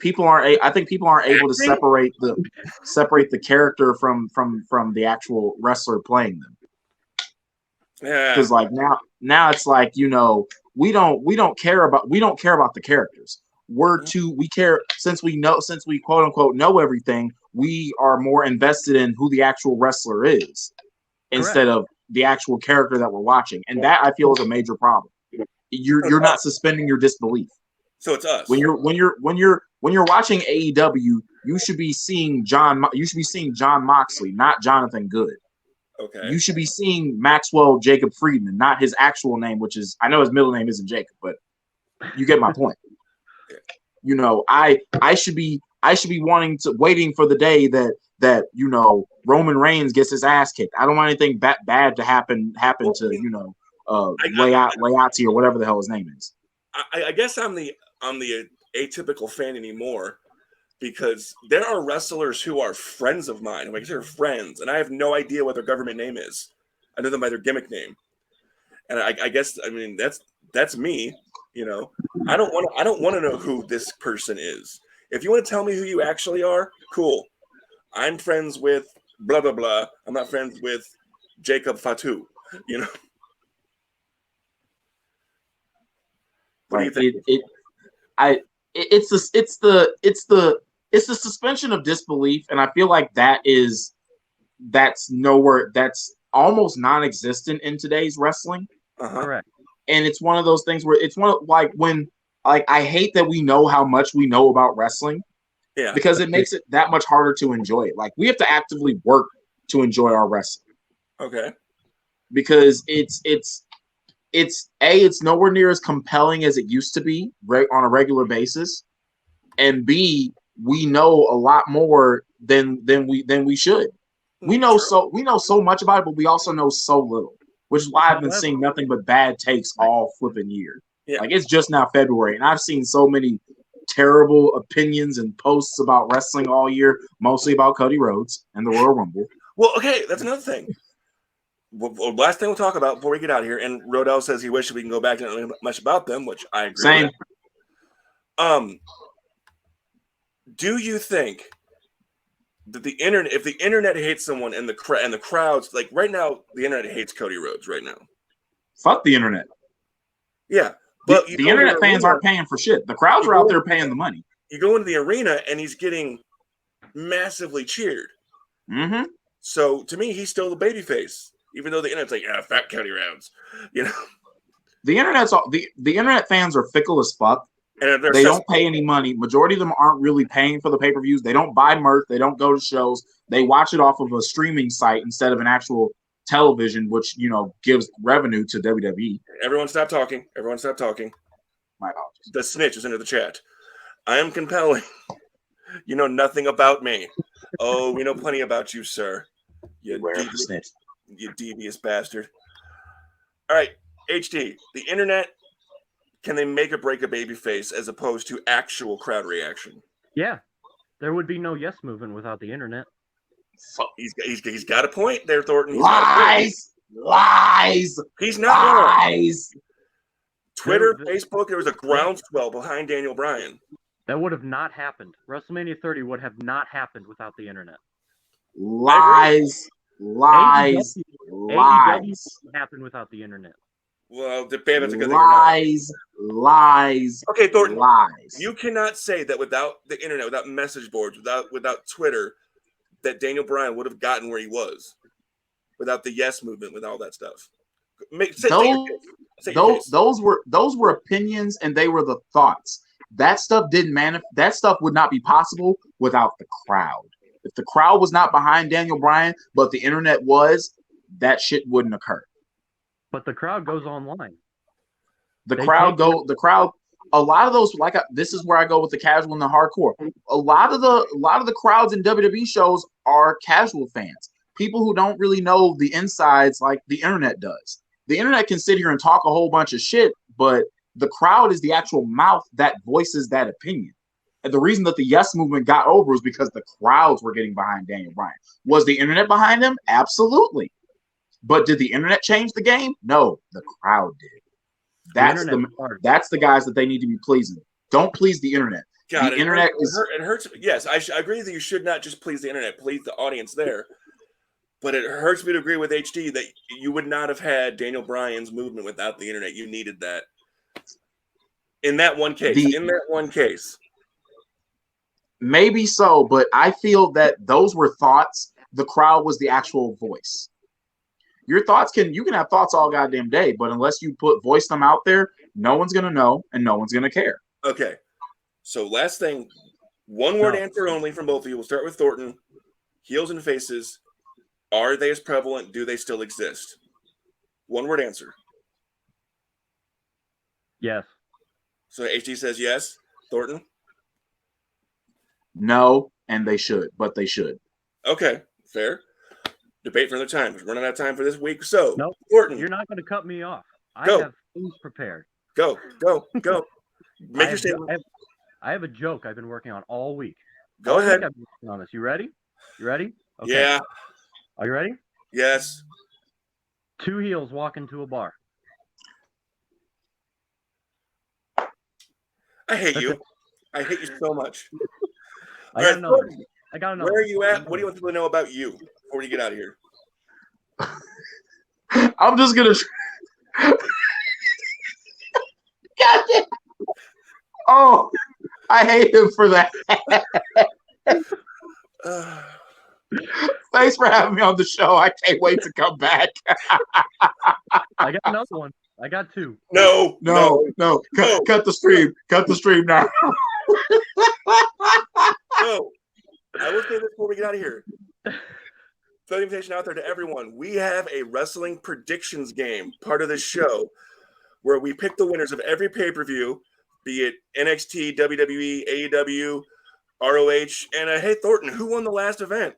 I think people aren't able to separate the character from the actual wrestler playing them. Yeah. Because like now it's like, we don't care about the characters. We care since we quote unquote know everything, we are more invested in who the actual wrestler is instead of the actual character that we're watching. And that I feel is a major problem. You're not suspending your disbelief. So it's us. When you're watching AEW, you should be seeing John Moxley, not Jonathan Good. Okay. You should be seeing Maxwell Jacob Friedman, not his actual name, which is, I know his middle name isn't Jacob, but you get my point. I should be waiting for the day that Roman Reigns gets his ass kicked. I don't want anything bad to happen to Leati or whatever the hell his name is. I guess I'm the atypical fan anymore because there are wrestlers who are friends of mine. I consider friends, and I have no idea what their government name is. I know them by their gimmick name, and I guess that's me. I don't want to know who this person is. If you want to tell me who you actually are, cool. I'm friends with blah blah blah. I'm not friends with Jacob Fatu. What do you think? It's the suspension of disbelief, and I feel like that's almost non-existent in today's wrestling. Correct. And it's one of those things where I hate that we know how much we know about wrestling. Yeah. Because it makes it that much harder to enjoy it. Like, we have to actively work to enjoy our wrestling. Okay. because it's nowhere near as compelling as it used to be on a regular basis, and B, we know a lot more than we should. We know so much about it, but we also know so little, which is why I've been seeing nothing but bad takes all flipping year. Yeah. Like, it's just now February, and I've seen so many terrible opinions and posts about wrestling all year, mostly about Cody Rhodes and the Royal Rumble. Well, okay, that's another thing. Well, last thing we'll talk about before we get out of here, and Rodell says he wishes we can go back and not know much about them, which I agree Same. with. Do you think that the internet, if the internet hates someone and the crowds, like right now, the internet hates Cody Rhodes right now. Fuck the internet. Yeah, but the internet fans aren't paying for shit. The crowds are out there paying the money. You go into the arena and he's getting massively cheered. Mm-hmm. So to me, he's still the babyface, even though the internet's like, fat Cody Rhodes. You know, the internet fans are fickle as fuck. And they don't pay any money. Majority of them aren't really paying for the pay-per-views. They don't buy merch. They don't go to shows. They watch it off of a streaming site instead of an actual television, which, you know, gives revenue to WWE. Everyone stop talking. Everyone stop talking. My apologies. The snitch is into the chat. I am compelling. You know nothing about me. Oh, we know plenty about you, sir. You devious bastard. All right, HD. The internet. Can they make or break a babyface as opposed to actual crowd reaction? Yeah, there would be no Yes Movement without the internet. He's got a point there, Thornton. Lies. He's not lies. Wrong. Twitter, Facebook, there was a groundswell behind Daniel Bryan. That would have not happened. WrestleMania 30 would have not happened without the internet. Lies. AEW happened without the internet. Well, the that's a good lies. Okay, Thornton. Lies. You cannot say that without the internet, without message boards, without Twitter, that Daniel Bryan would have gotten where he was. Without the Yes Movement, with all that stuff. Those were opinions, and they were the thoughts. That stuff that stuff would not be possible without the crowd. If the crowd was not behind Daniel Bryan, but the internet was, that shit wouldn't occur. But the crowd goes online. The crowd. A lot of those, this is where I go with the casual and the hardcore. A lot of the crowds in WWE shows are casual fans, people who don't really know the insides like the internet does. The internet can sit here and talk a whole bunch of shit, but the crowd is the actual mouth that voices that opinion. And the reason that the Yes Movement got over is because the crowds were getting behind Daniel Bryan. Was the internet behind him? Absolutely. But did the internet change the game? No, the crowd did. That's the guys that they need to be pleasing. Don't please the internet. God, the internet it hurts. Yes, I agree that you should not just please the internet, please the audience there. But it hurts me to agree with HD that you would not have had Daniel Bryan's movement without the internet. You needed that. In that one case. Maybe so, but I feel that those were thoughts. The crowd was the actual voice. Your thoughts you can have thoughts all goddamn day, but unless you voice them out there, no one's gonna know and no one's gonna care. Okay. So last thing, one word answer only from both of you. We'll start with Thornton. Heels and faces. Are they as prevalent? Do they still exist? One word answer. Yes. So HD says yes. Thornton? No, and they should, but they should. Okay, fair. Debate for another time. We're running out of time for this week. So, nope. Thornton. You're not going to cut me off. I have things prepared. Go. Make your statement. I have a joke I've been working on all week. Go ahead. I've been working on this. You ready? Okay. Yeah. Are you ready? Yes. Two heels walk into a bar. I hate you. I hate you so much. I got another. Where are you at? What do you want people to know about you before you get out of here? I'm just gonna. God damn. Oh, I hate him for that. Thanks for having me on the show. I can't wait to come back. I got another one. I got two. No. Cut the stream. Cut the stream now. No. I will say this before we get out of here. throw the invitation out there to everyone. We have a wrestling predictions game, part of this show, where we pick the winners of every pay-per-view, be it NXT, WWE, AEW, ROH, and hey, Thornton, who won the last event?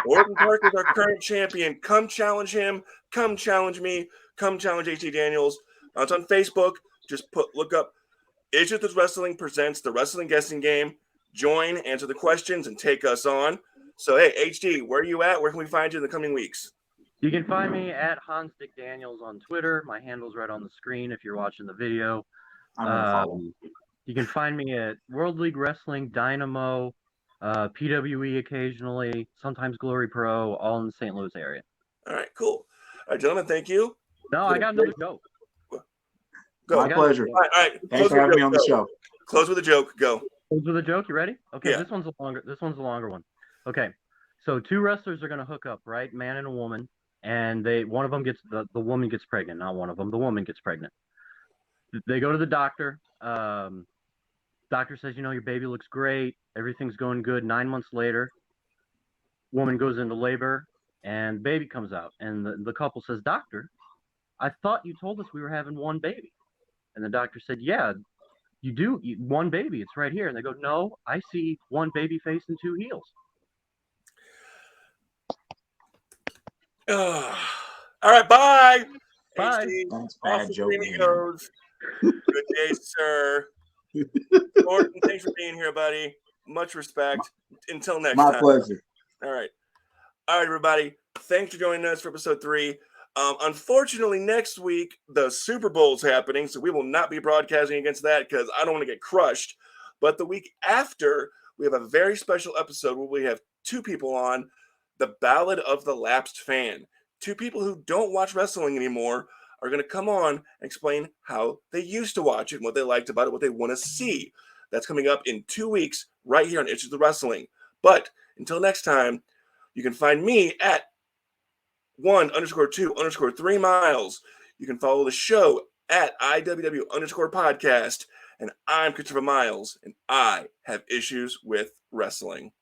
Orton Park is our current champion. Come challenge him. Come challenge me. Come challenge HT Daniels. It's on Facebook. Just look up Issues with Wrestling presents the Wrestling Guessing Game. Join, answer the questions, and take us on. So, hey, HD, where are you at? Where can we find you in the coming weeks? You can find me at Hansdick Daniels on Twitter. My handle's right on the screen if you're watching the video. I'm gonna follow. You can find me at World League Wrestling, Dynamo, PWE occasionally, sometimes Glory Pro, all in the St. Louis area. All right, cool. All right, gentlemen, thank you. No, I got another joke. Go. My pleasure. All right. Thanks for having me on the show. Close with a joke. Go. Close with a joke. You ready? Okay, Yeah. This one's a longer one. Okay, so two wrestlers are gonna hook up, right? Man and a woman, and one of them gets the woman gets pregnant. Not one of them. The woman gets pregnant. They go to the doctor. Doctor says, your baby looks great. Everything's going good. 9 months later, woman goes into labor, and baby comes out. And the couple says, Doctor, I thought you told us we were having one baby. And the doctor said, yeah, you do. One baby. It's right here. And they go, no, I see one baby face and two heels. All right, bye. Bye. HD, Thanks, off bad the joke. screen he man. goes. Good day, sir. Gordon, thanks for being here, buddy. Much respect. Until next My time. pleasure. All right, everybody. Thanks for joining us for episode 3. Unfortunately, next week the Super Bowl's happening, so we will not be broadcasting against that because I don't want to get crushed. But the week after, we have a very special episode where we have 2 people on, the Ballad of the Lapsed Fan. 2 people who don't watch wrestling anymore are going to come on and explain how they used to watch it and what they liked about it, what they want to see. That's coming up in 2 weeks right here on Issues with Wrestling. But until next time, you can find me at 1_2_3 miles. You can follow the show at IWW_podcast. And I'm Christopher Miles, and I have issues with wrestling.